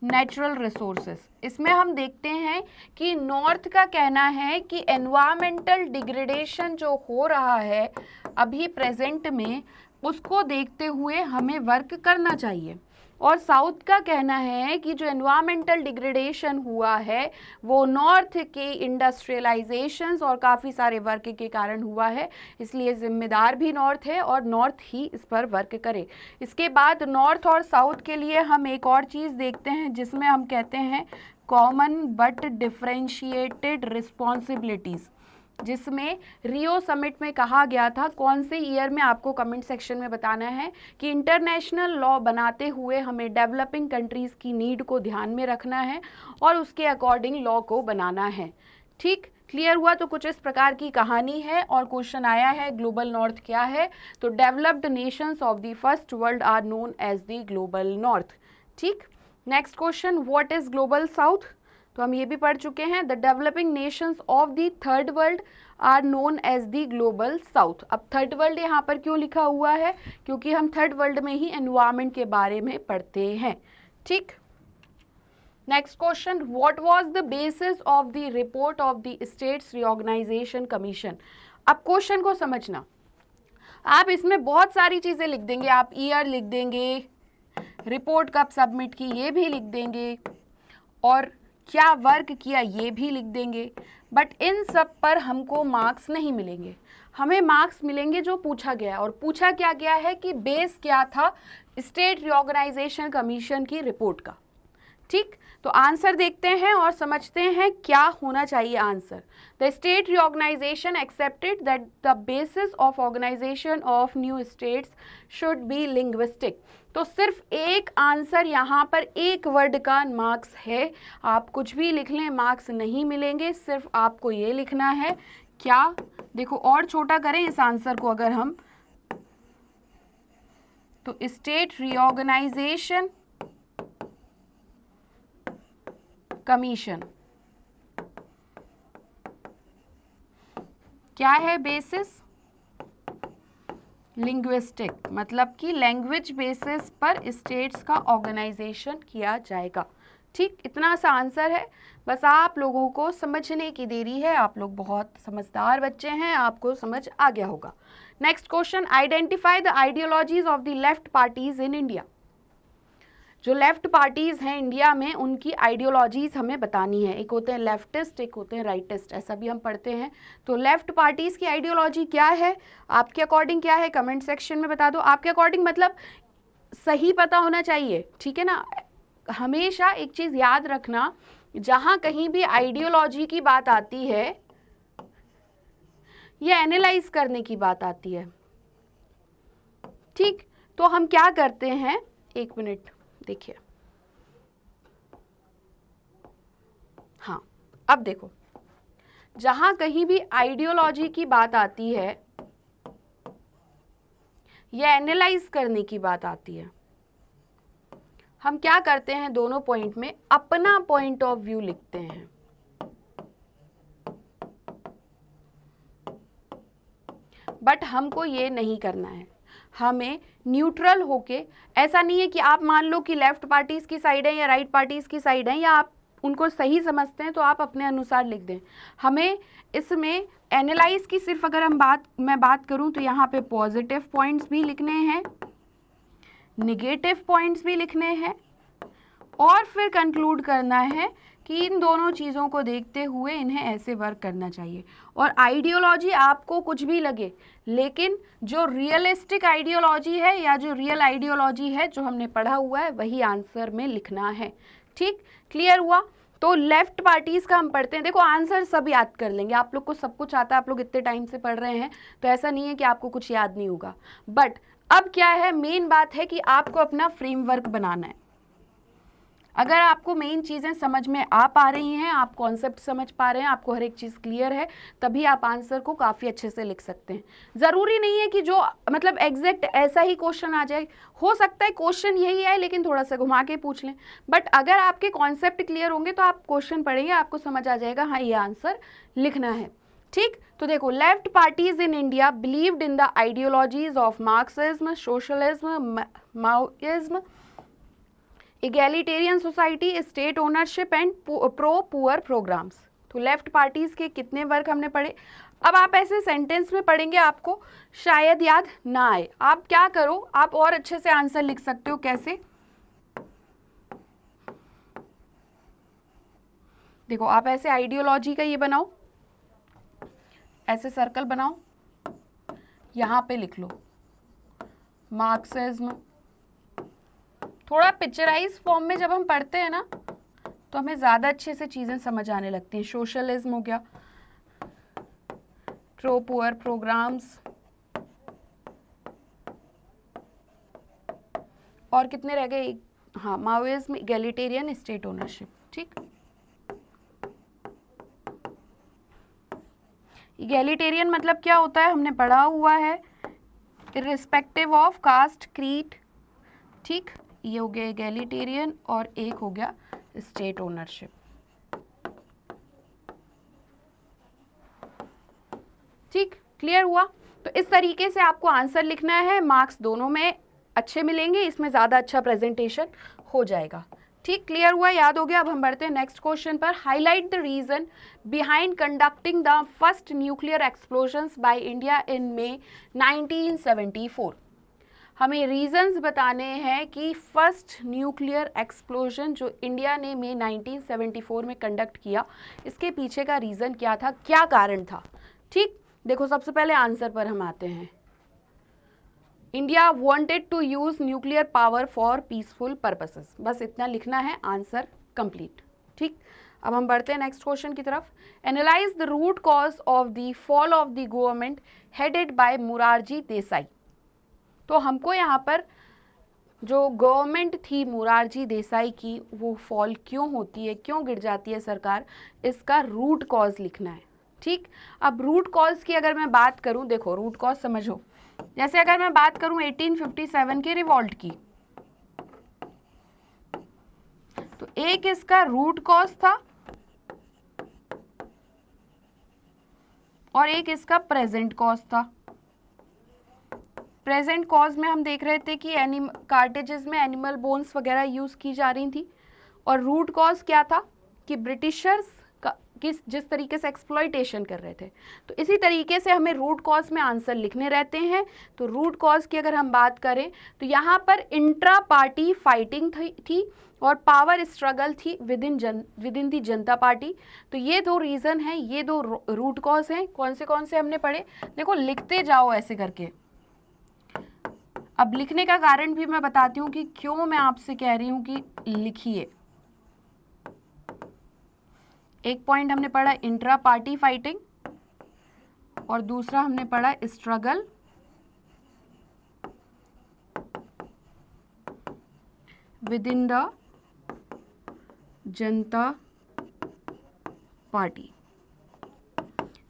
natural resources. इसमें हम देखते हैं कि नॉर्थ का कहना है कि एनवायरमेंटल डिग्रेडेशन जो हो रहा है अभी प्रेजेंट में, उसको देखते हुए हमें वर्क करना चाहिए। और साउथ का कहना है कि जो एनवायरमेंटल डिग्रेडेशन हुआ है वो नॉर्थ के इंडस्ट्रियलाइजेशंस और काफ़ी सारे वर्क के कारण हुआ है, इसलिए जिम्मेदार भी नॉर्थ है और नॉर्थ ही इस पर वर्क करे। इसके बाद नॉर्थ और साउथ के लिए हम एक और चीज़ देखते हैं जिसमें हम कहते हैं कॉमन बट डिफरेंशिएटेड रिस्पॉन्सिबिलिटीज़, जिसमें रियो समिट में कहा गया था, कौन से ईयर में आपको कमेंट सेक्शन में बताना है, कि इंटरनेशनल लॉ बनाते हुए हमें डेवलपिंग कंट्रीज़ की नीड को ध्यान में रखना है और उसके अकॉर्डिंग लॉ को बनाना है। ठीक, क्लियर हुआ? तो कुछ इस प्रकार की कहानी है और क्वेश्चन आया है ग्लोबल नॉर्थ क्या है? तो developed nations of the first world are known as the global north. ठीक, next question, what is global south? तो हम ये भी पढ़ चुके हैं, the developing nations of the third world are known as the global south. अब third world यहाँ पर क्यों लिखा हुआ है? क्योंकि हम थर्ड वर्ल्ड में ही एनवायरनमेंट के बारे में पढ़ते हैं। ठीक, next question, what was the basis of the report of the states reorganisation commission? अब क्वेश्चन को समझना, आप इसमें बहुत सारी चीज़ें लिख देंगे, आप ईयर लिख देंगे, रिपोर्ट कब सबमिट की ये भी लिख देंगे, और क्या वर्क किया ये भी लिख देंगे। बट इन सब पर हमको मार्क्स नहीं मिलेंगे, हमें मार्क्स मिलेंगे जो पूछा गया, और पूछा क्या गया है कि बेस क्या था स्टेट रिऑर्गेनाइजेशन कमीशन की रिपोर्ट का। ठीक, तो आंसर देखते हैं और समझते हैं क्या होना चाहिए answer. The state reorganisation accepted that the basis of organisation of new states should be linguistic. तो सिर्फ एक आंसर यहाँ पर एक वर्ड का मार्क्स है, आप कुछ भी लिख लें मार्क्स नहीं मिलेंगे, सिर्फ आपको ये लिखना है क्या। देखो और छोटा करें इस आंसर को अगर हम, तो स्टेट रिऑर्गेनाइजेशन कमीशन क्या है बेसिस, लिंग्विस्टिक, मतलब कि लैंग्वेज बेसिस पर स्टेट्स का ऑर्गेनाइजेशन किया जाएगा। ठीक, इतना सा आंसर है, बस आप लोगों को समझने की देरी है, आप लोग बहुत समझदार बच्चे हैं, आपको समझ आ गया होगा। Next question, identify the ideologies of the left parties in India. जो लेफ्ट पार्टीज हैं इंडिया में उनकी आइडियोलॉजीज हमें बतानी है, एक होते हैं लेफ्टिस्ट, एक होते हैं राइटिस्ट, ऐसा भी हम पढ़ते हैं। तो लेफ्ट पार्टीज की आइडियोलॉजी क्या है, आपके अकॉर्डिंग क्या है, कमेंट सेक्शन में बता दो। आपके अकॉर्डिंग मतलब सही पता होना चाहिए, ठीक है ना। हमेशा एक चीज याद रखना, जहां कहीं भी आइडियोलॉजी की बात आती है या एनालाइज करने की बात आती है, ठीक, तो हम क्या करते हैं, एक मिनट देखिए, हाँ अब देखो, जहां कहीं भी आइडियोलॉजी की बात आती है या एनालाइज करने की बात आती है, हम क्या करते हैं, दोनों पॉइंट में अपना पॉइंट ऑफ व्यू लिखते हैं। बट हमको ये नहीं करना है, हमें न्यूट्रल होके, ऐसा नहीं है कि आप मान लो कि लेफ्ट पार्टीज की साइड है या राइट पार्टीज की साइड है, या आप उनको सही समझते हैं तो आप अपने अनुसार लिख दें। हमें इसमें एनालाइज की सिर्फ अगर मैं बात करूं तो यहाँ पे पॉजिटिव पॉइंट्स भी लिखने हैं, निगेटिव पॉइंट्स भी लिखने हैं, और फिर कंक्लूड करना है कि इन दोनों चीज़ों को देखते हुए इन्हें ऐसे वर्क करना चाहिए। और आइडियोलॉजी आपको कुछ भी लगे, लेकिन जो रियलिस्टिक आइडियोलॉजी है या जो रियल आइडियोलॉजी है जो हमने पढ़ा हुआ है वही आंसर में लिखना है। ठीक, क्लियर हुआ। तो लेफ्ट पार्टीज का हम पढ़ते हैं, देखो आंसर सब याद कर लेंगे, आप लोग को सब कुछ आता है, आप लोग इतने टाइम से पढ़ रहे हैं, तो ऐसा नहीं है कि आपको कुछ याद नहीं होगा। बट अब क्या है, मेन बात है कि आपको अपना फ्रेमवर्क बनाना है। अगर आपको मेन चीज़ें समझ में आ पा रही हैं, आप कॉन्सेप्ट समझ पा रहे हैं, आपको हर एक चीज़ क्लियर है, तभी आप आंसर को काफ़ी अच्छे से लिख सकते हैं। ज़रूरी नहीं है कि जो मतलब एग्जैक्ट ऐसा ही क्वेश्चन आ जाए, हो सकता है क्वेश्चन यही है लेकिन थोड़ा सा घुमा के पूछ लें। बट अगर आपके कॉन्सेप्ट क्लियर होंगे तो आप क्वेश्चन पढ़ेंगे, आपको समझ आ जाएगा हाँ ये आंसर लिखना है। ठीक, तो देखो, left parties in India believed in the ideologies of Marxism, socialism, Maoism, egalitarian society, state ownership and pro poor programmes. तो लेफ्ट पार्टीज के कितने वर्ग हमने पढ़े। अब आप ऐसे सेंटेंस में पढ़ेंगे, आपको शायद याद ना आए, आप क्या करो, आप और अच्छे से आंसर लिख सकते हो। कैसे, देखो आप ऐसे आइडियोलॉजी का ये बनाओ, ऐसे सर्कल बनाओ, यहां पे लिख लो मार्क्सिज्म। थोड़ा पिक्चराइज फॉर्म में जब हम पढ़ते हैं ना तो हमें ज़्यादा अच्छे से चीज़ें समझ आने लगती हैं। सोशलिज्म हो गया, प्रो पुअर प्रोग्राम्स, और कितने रह गए, हाँ माओइज्म, इगैलिटेरियन, स्टेट ओनरशिप। ठीक, इगैलिटेरियन मतलब क्या होता है, हमने पढ़ा हुआ है, इर्रिस्पेक्टिव ऑफ कास्ट, क्रीड। ठीक, ये हो गया इगैलिटेरियन, और एक हो गया स्टेट ओनरशिप। ठीक, क्लियर हुआ। तो इस तरीके से आपको आंसर लिखना है, मार्क्स दोनों में अच्छे मिलेंगे, इसमें ज़्यादा अच्छा प्रेजेंटेशन हो जाएगा। ठीक, क्लियर हुआ, याद हो गया। अब हम बढ़ते हैं नेक्स्ट क्वेश्चन पर। Highlight the reason behind conducting the first nuclear explosions by India in May 1974। हमें रीजंस बताने हैं कि फर्स्ट न्यूक्लियर एक्सप्लोजन जो इंडिया ने मई 1974 में कंडक्ट किया, इसके पीछे का रीज़न क्या था, क्या कारण था। ठीक, देखो सबसे पहले आंसर पर हम आते हैं। India wanted to use nuclear power for peaceful purposes, बस इतना लिखना है, आंसर कंप्लीट। ठीक, अब हम बढ़ते हैं नेक्स्ट क्वेश्चन की तरफ। Analyse the root cause of the fall of the government headed by Morarji Desai. तो हमको यहाँ पर जो गवर्नमेंट थी मोरारजी देसाई की, वो फॉल क्यों होती है, क्यों गिर जाती है सरकार, इसका रूट कॉज लिखना है। ठीक, अब रूट कॉज की अगर मैं बात करूं, देखो रूट कॉज समझो, जैसे अगर मैं बात करूं 1857 के रिवॉल्ट की, तो एक इसका रूट कॉज था और एक इसका प्रेजेंट कॉज था। प्रेजेंट कॉज में हम देख रहे थे कि कार्टेजेस में एनिमल बोन्स वगैरह यूज की जा रही थी, और रूट कॉज क्या था कि ब्रिटिशर्स का जिस तरीके से एक्सप्लॉइटेशन कर रहे थे। तो इसी तरीके से हमें रूट कॉज में आंसर लिखने रहते हैं। तो रूट कॉज की अगर हम बात करें तो यहाँ पर इंट्रा पार्टी फाइटिंग थी और पावर स्ट्रगल थी with in the Janata party. तो ये दो रीज़न हैं, ये दो रूट कॉज हैं। कौन से हमने पढ़े, देखो लिखते जाओ ऐसे करके। अब लिखने का कारण भी मैं बताती हूँ कि क्यों मैं आपसे कह रही हूँ कि लिखिए। एक पॉइंट हमने पढ़ा इंट्रा पार्टी फाइटिंग और दूसरा हमने पढ़ा struggle with in the Janata party.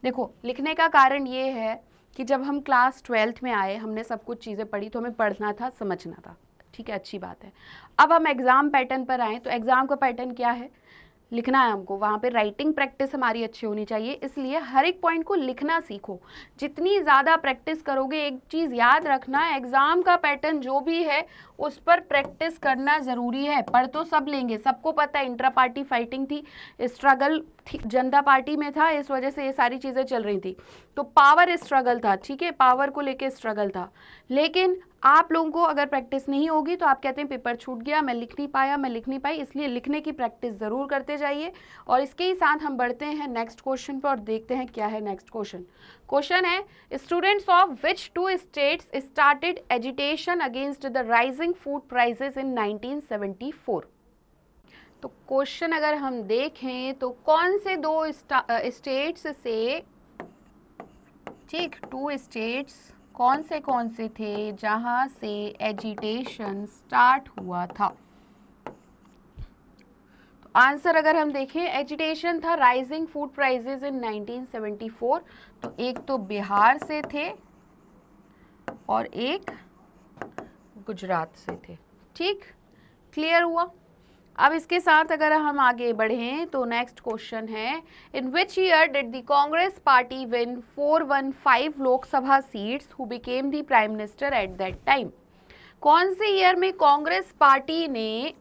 देखो लिखने का कारण ये है कि जब हम क्लास 12th में आए, हमने सब कुछ चीज़ें पढ़ी, तो हमें पढ़ना था, समझना था। ठीक है, अच्छी बात है। अब हम एग्ज़ाम पैटर्न पर आए, तो एग्ज़ाम का पैटर्न क्या है, लिखना है हमको। वहाँ पे राइटिंग प्रैक्टिस हमारी अच्छी होनी चाहिए, इसलिए हर एक पॉइंट को लिखना सीखो। जितनी ज़्यादा प्रैक्टिस करोगे, एक चीज़ याद रखना, एग्ज़ाम का पैटर्न जो भी है उस पर प्रैक्टिस करना ज़रूरी है। पढ़ तो सब लेंगे, सबको पता है इंट्रा पार्टी फाइटिंग थी, स्ट्रगल थी, जनता पार्टी में था, इस वजह से ये सारी चीज़ें चल रही थी। तो पावर स्ट्रगल था, ठीक है, पावर को लेके स्ट्रगल था। लेकिन आप लोगों को अगर प्रैक्टिस नहीं होगी तो आप कहते हैं पेपर छूट गया, मैं लिख नहीं पाई, इसलिए लिखने की प्रैक्टिस ज़रूर करते जाइए। और इसके ही साथ हम बढ़ते हैं नेक्स्ट क्वेश्चन पर और देखते हैं क्या है नेक्स्ट क्वेश्चन। क्वेश्चन है, students of which two states started agitation against the rising food prices in 1974। तो क्वेश्चन अगर हम देखें तो कौन से दो स्टेट्स से, ठीक, टू स्टेट्स कौन से थे जहां से एजिटेशन स्टार्ट हुआ था। तो आंसर अगर हम देखें, एजिटेशन था राइजिंग फूड प्राइसेस इन 1974। तो एक तो बिहार से थे और एक गुजरात से थे। ठीक, क्लियर हुआ। अब इसके साथ अगर हम आगे बढ़ें तो नेक्स्ट क्वेश्चन है, in which year did the Congress party win 415 Lok Sabha seats who became the prime minister at that time. कौन से ईयर में कांग्रेस पार्टी ने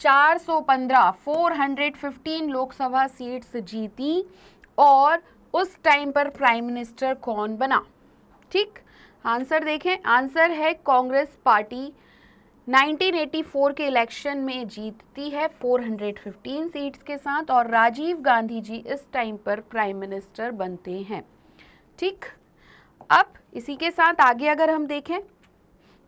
415 लोकसभा सीट्स जीती और उस टाइम पर प्राइम मिनिस्टर कौन बना। ठीक, आंसर देखें, आंसर है कांग्रेस पार्टी 1984 के इलेक्शन में जीतती है 415 सीट्स के साथ और राजीव गांधी जी इस टाइम पर प्राइम मिनिस्टर बनते हैं। ठीक, अब इसी के साथ आगे अगर हम देखें,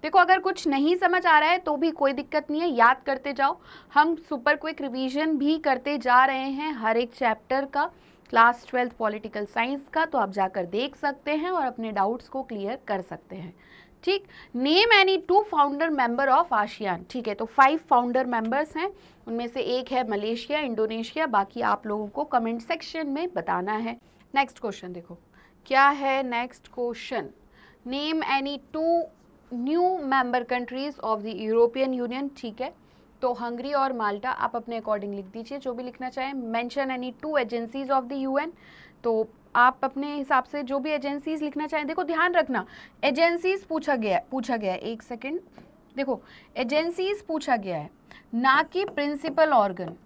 देखो अगर कुछ नहीं समझ आ रहा है तो भी कोई दिक्कत नहीं है, याद करते जाओ। हम सुपर क्विक रिवीजन भी करते जा रहे हैं हर एक चैप्टर का, क्लास 12th पॉलिटिकल साइंस का, तो आप जाकर देख सकते हैं और अपने डाउट्स को क्लियर कर सकते हैं। ठीक, name any 2 founder member of ASEAN. ठीक है, तो 5 फाउंडर मेंबर्स हैं, उनमें से एक है मलेशिया, इंडोनेशिया, बाकी आप लोगों को कमेंट सेक्शन में बताना है। नेक्स्ट क्वेश्चन देखो क्या है next question, name any 2 new member countries of the European union. ठीक है, तो हंगरी और माल्टा आप अपने अकॉर्डिंग लिख दीजिए जो भी लिखना चाहें। Mention any 2 agencies of the UN, तो आप अपने हिसाब से जो भी एजेंसीज लिखना चाहें। देखो ध्यान रखना, एजेंसीज पूछा गया है, एक सेकंड, देखो एजेंसीज पूछा गया है, ना कि principal organ.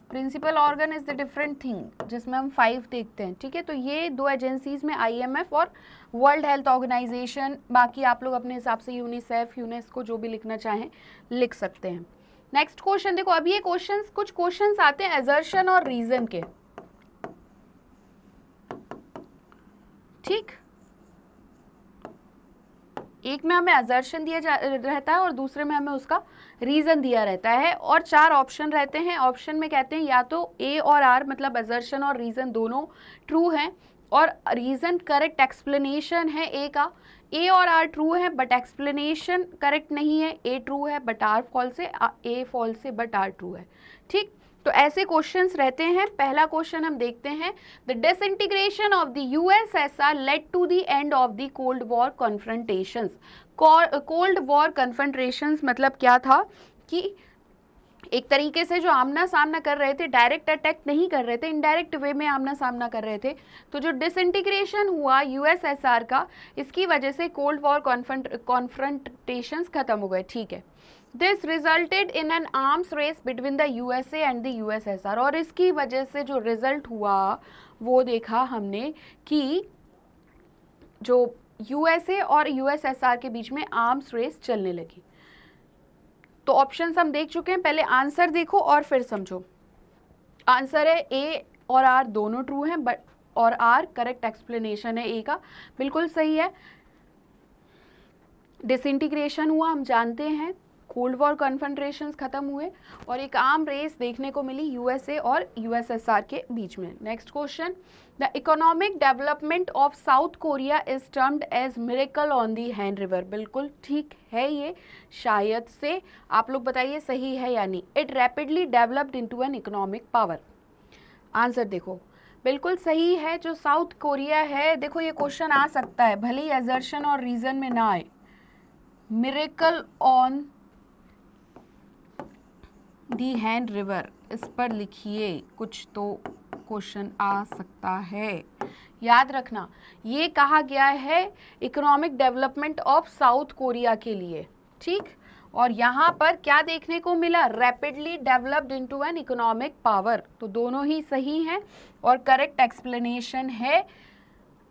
Principal organ is the different thing जिसमें हम 5 देखते हैं। ठीक है, तो ये 2 एजेंसीज में IMF और वर्ल्ड हेल्थ ऑर्गेनाइजेशन, बाकी आप लोग अपने हिसाब से यूनिसेफ, यूनेस्को जो भी लिखना चाहें लिख सकते हैं। नेक्स्ट क्वेश्चन देखो, अब ये क्वेश्चंस, कुछ क्वेश्चंस आते हैं असर्शन और रीजन के, ठीक। एक में हमें असर्शन दिया रहता है और दूसरे में हमें उसका रीजन दिया रहता है, और 4 ऑप्शन रहते हैं। ऑप्शन में कहते हैं या तो ए और आर, मतलब असर्शन और रीजन दोनों ट्रू हैं, और रीजन करेक्ट एक्सप्लेनेशन है ए का। ए और आर ट्रू है बट एक्सप्लेनेशन करेक्ट नहीं है, ए ट्रू है बट आर फॉल्स है, ए फॉल्स है बट आर ट्रू है, ठीक। तो ऐसे क्वेश्चंस रहते हैं। पहला क्वेश्चन हम देखते हैं, the disintegration of the USSR led to the end of the cold war confrontations. Cold war confrontations मतलब क्या था कि एक तरीके से जो आमना सामना कर रहे थे, डायरेक्ट अटैक नहीं कर रहे थे, इनडायरेक्ट वे में आमना सामना कर रहे थे। तो जो डिसइंटीग्रेशन हुआ यूएसएसआर का, इसकी वजह से कोल्ड वॉर कॉन्फ्रंटेशंस खत्म हो गए, ठीक है। This resulted in an arms race between the USA and the USSR, और इसकी वजह से जो रिजल्ट हुआ वो देखा हमने कि जो यूएसए और यूएसएसआर के बीच में आर्म्स रेस चलने लगी। तो ऑप्शंस हम देख चुके हैं, पहले आंसर देखो और फिर समझो। आंसर है ए और आर दोनों ट्रू हैं, बट और आर करेक्ट एक्सप्लेनेशन है ए का, बिल्कुल सही है। डिसइंटीग्रेशन हुआ, हम जानते हैं, कोल्ड वॉर कन्फ्रंटेशंस खत्म हुए और एक आर्म रेस देखने को मिली यूएसए और यूएसएसआर के बीच में। Next question, the economic development of South Korea is termed as miracle on the Han river. बिल्कुल ठीक है ये, शायद से आप लोग बताइए सही है या नहीं। It rapidly developed into an economic power. Answer देखो बिल्कुल सही है। जो साउथ कोरिया है, देखो ये क्वेश्चन आ सकता है, भले ही असर्शन और रीजन में ना आए, miracle on the Han river, इस पर लिखिए, कुछ तो क्वेश्चन आ सकता है। याद रखना ये कहा गया है economic development of South Korea के लिए, ठीक। और यहाँ पर क्या देखने को मिला, rapidly developed into an economic power. तो दोनों ही सही हैं और करेक्ट एक्सप्लेनेशन है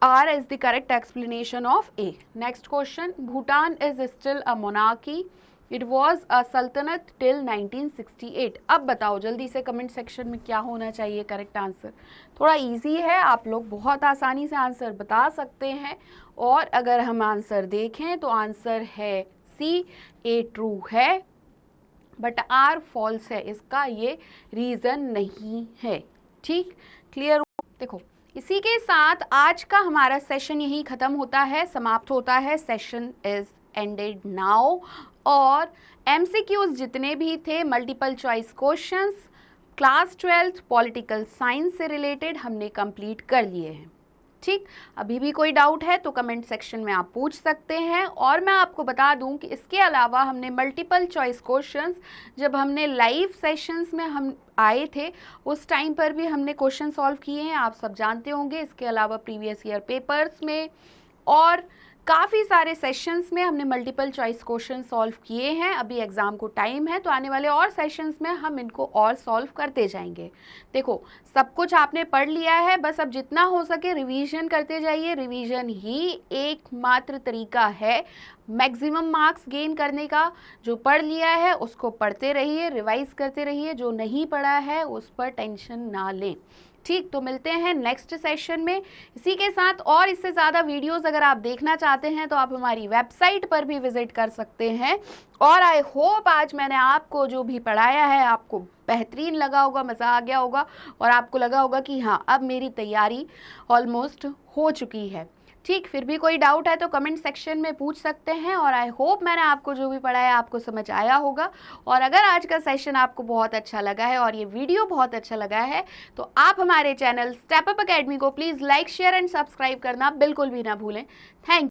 R is the correct explanation of A. Next question, Bhutan is still a monarchy, it was a sultanate till 1968। अब बताओ जल्दी से कमेंट सेक्शन में क्या होना चाहिए करेक्ट आंसर। थोड़ा इजी है, आप लोग बहुत आसानी से आंसर बता सकते हैं। और अगर हम आंसर देखें तो आंसर है सी, ए ट्रू है बट आर फॉल्स है, इसका ये रीज़न नहीं है, ठीक। क्लियर? देखो इसी के साथ आज का हमारा सेशन यही ख़त्म होता है, समाप्त होता है। Session is ended now. और MCQs जितने भी थे, multiple choice questions, class 12th political science से रिलेटेड हमने कंप्लीट कर लिए हैं, ठीक। अभी भी कोई डाउट है तो कमेंट सेक्शन में आप पूछ सकते हैं। और मैं आपको बता दूं कि इसके अलावा हमने मल्टीपल चॉइस क्वेश्चंस, जब हमने लाइव सेशंस में हम आए थे उस टाइम पर भी हमने क्वेश्चन सॉल्व किए हैं, आप सब जानते होंगे। इसके अलावा प्रीवियस ईयर पेपर्स में और काफ़ी सारे सेशंस में हमने मल्टीपल चॉइस क्वेश्चन सॉल्व किए हैं। अभी एग्ज़ाम को टाइम है तो आने वाले और सेशंस में हम इनको और सॉल्व करते जाएंगे। देखो सब कुछ आपने पढ़ लिया है, बस अब जितना हो सके रिवीजन करते जाइए। रिवीजन ही एकमात्र तरीका है मैक्सिमम मार्क्स गेन करने का। जो पढ़ लिया है उसको पढ़ते रहिए, रिवाइज करते रहिए। जो नहीं पढ़ा है उस पर टेंशन ना लें, ठीक। तो मिलते हैं नेक्स्ट सेशन में। इसी के साथ और इससे ज़्यादा वीडियोस अगर आप देखना चाहते हैं तो आप हमारी वेबसाइट पर भी विजिट कर सकते हैं। और आई होप आज मैंने आपको जो भी पढ़ाया है आपको बेहतरीन लगा होगा, मज़ा आ गया होगा और आपको लगा होगा कि हाँ अब मेरी तैयारी ऑलमोस्ट हो चुकी है, ठीक। फिर भी कोई डाउट है तो कमेंट सेक्शन में पूछ सकते हैं। और आई होप मैंने आपको जो भी पढ़ाया आपको समझ आया होगा। और अगर आज का सेशन आपको बहुत अच्छा लगा है और ये वीडियो बहुत अच्छा लगा है तो आप हमारे चैनल स्टेप अप एकेडमी को please like, share and subscribe करना बिल्कुल भी ना भूलें। Thank you.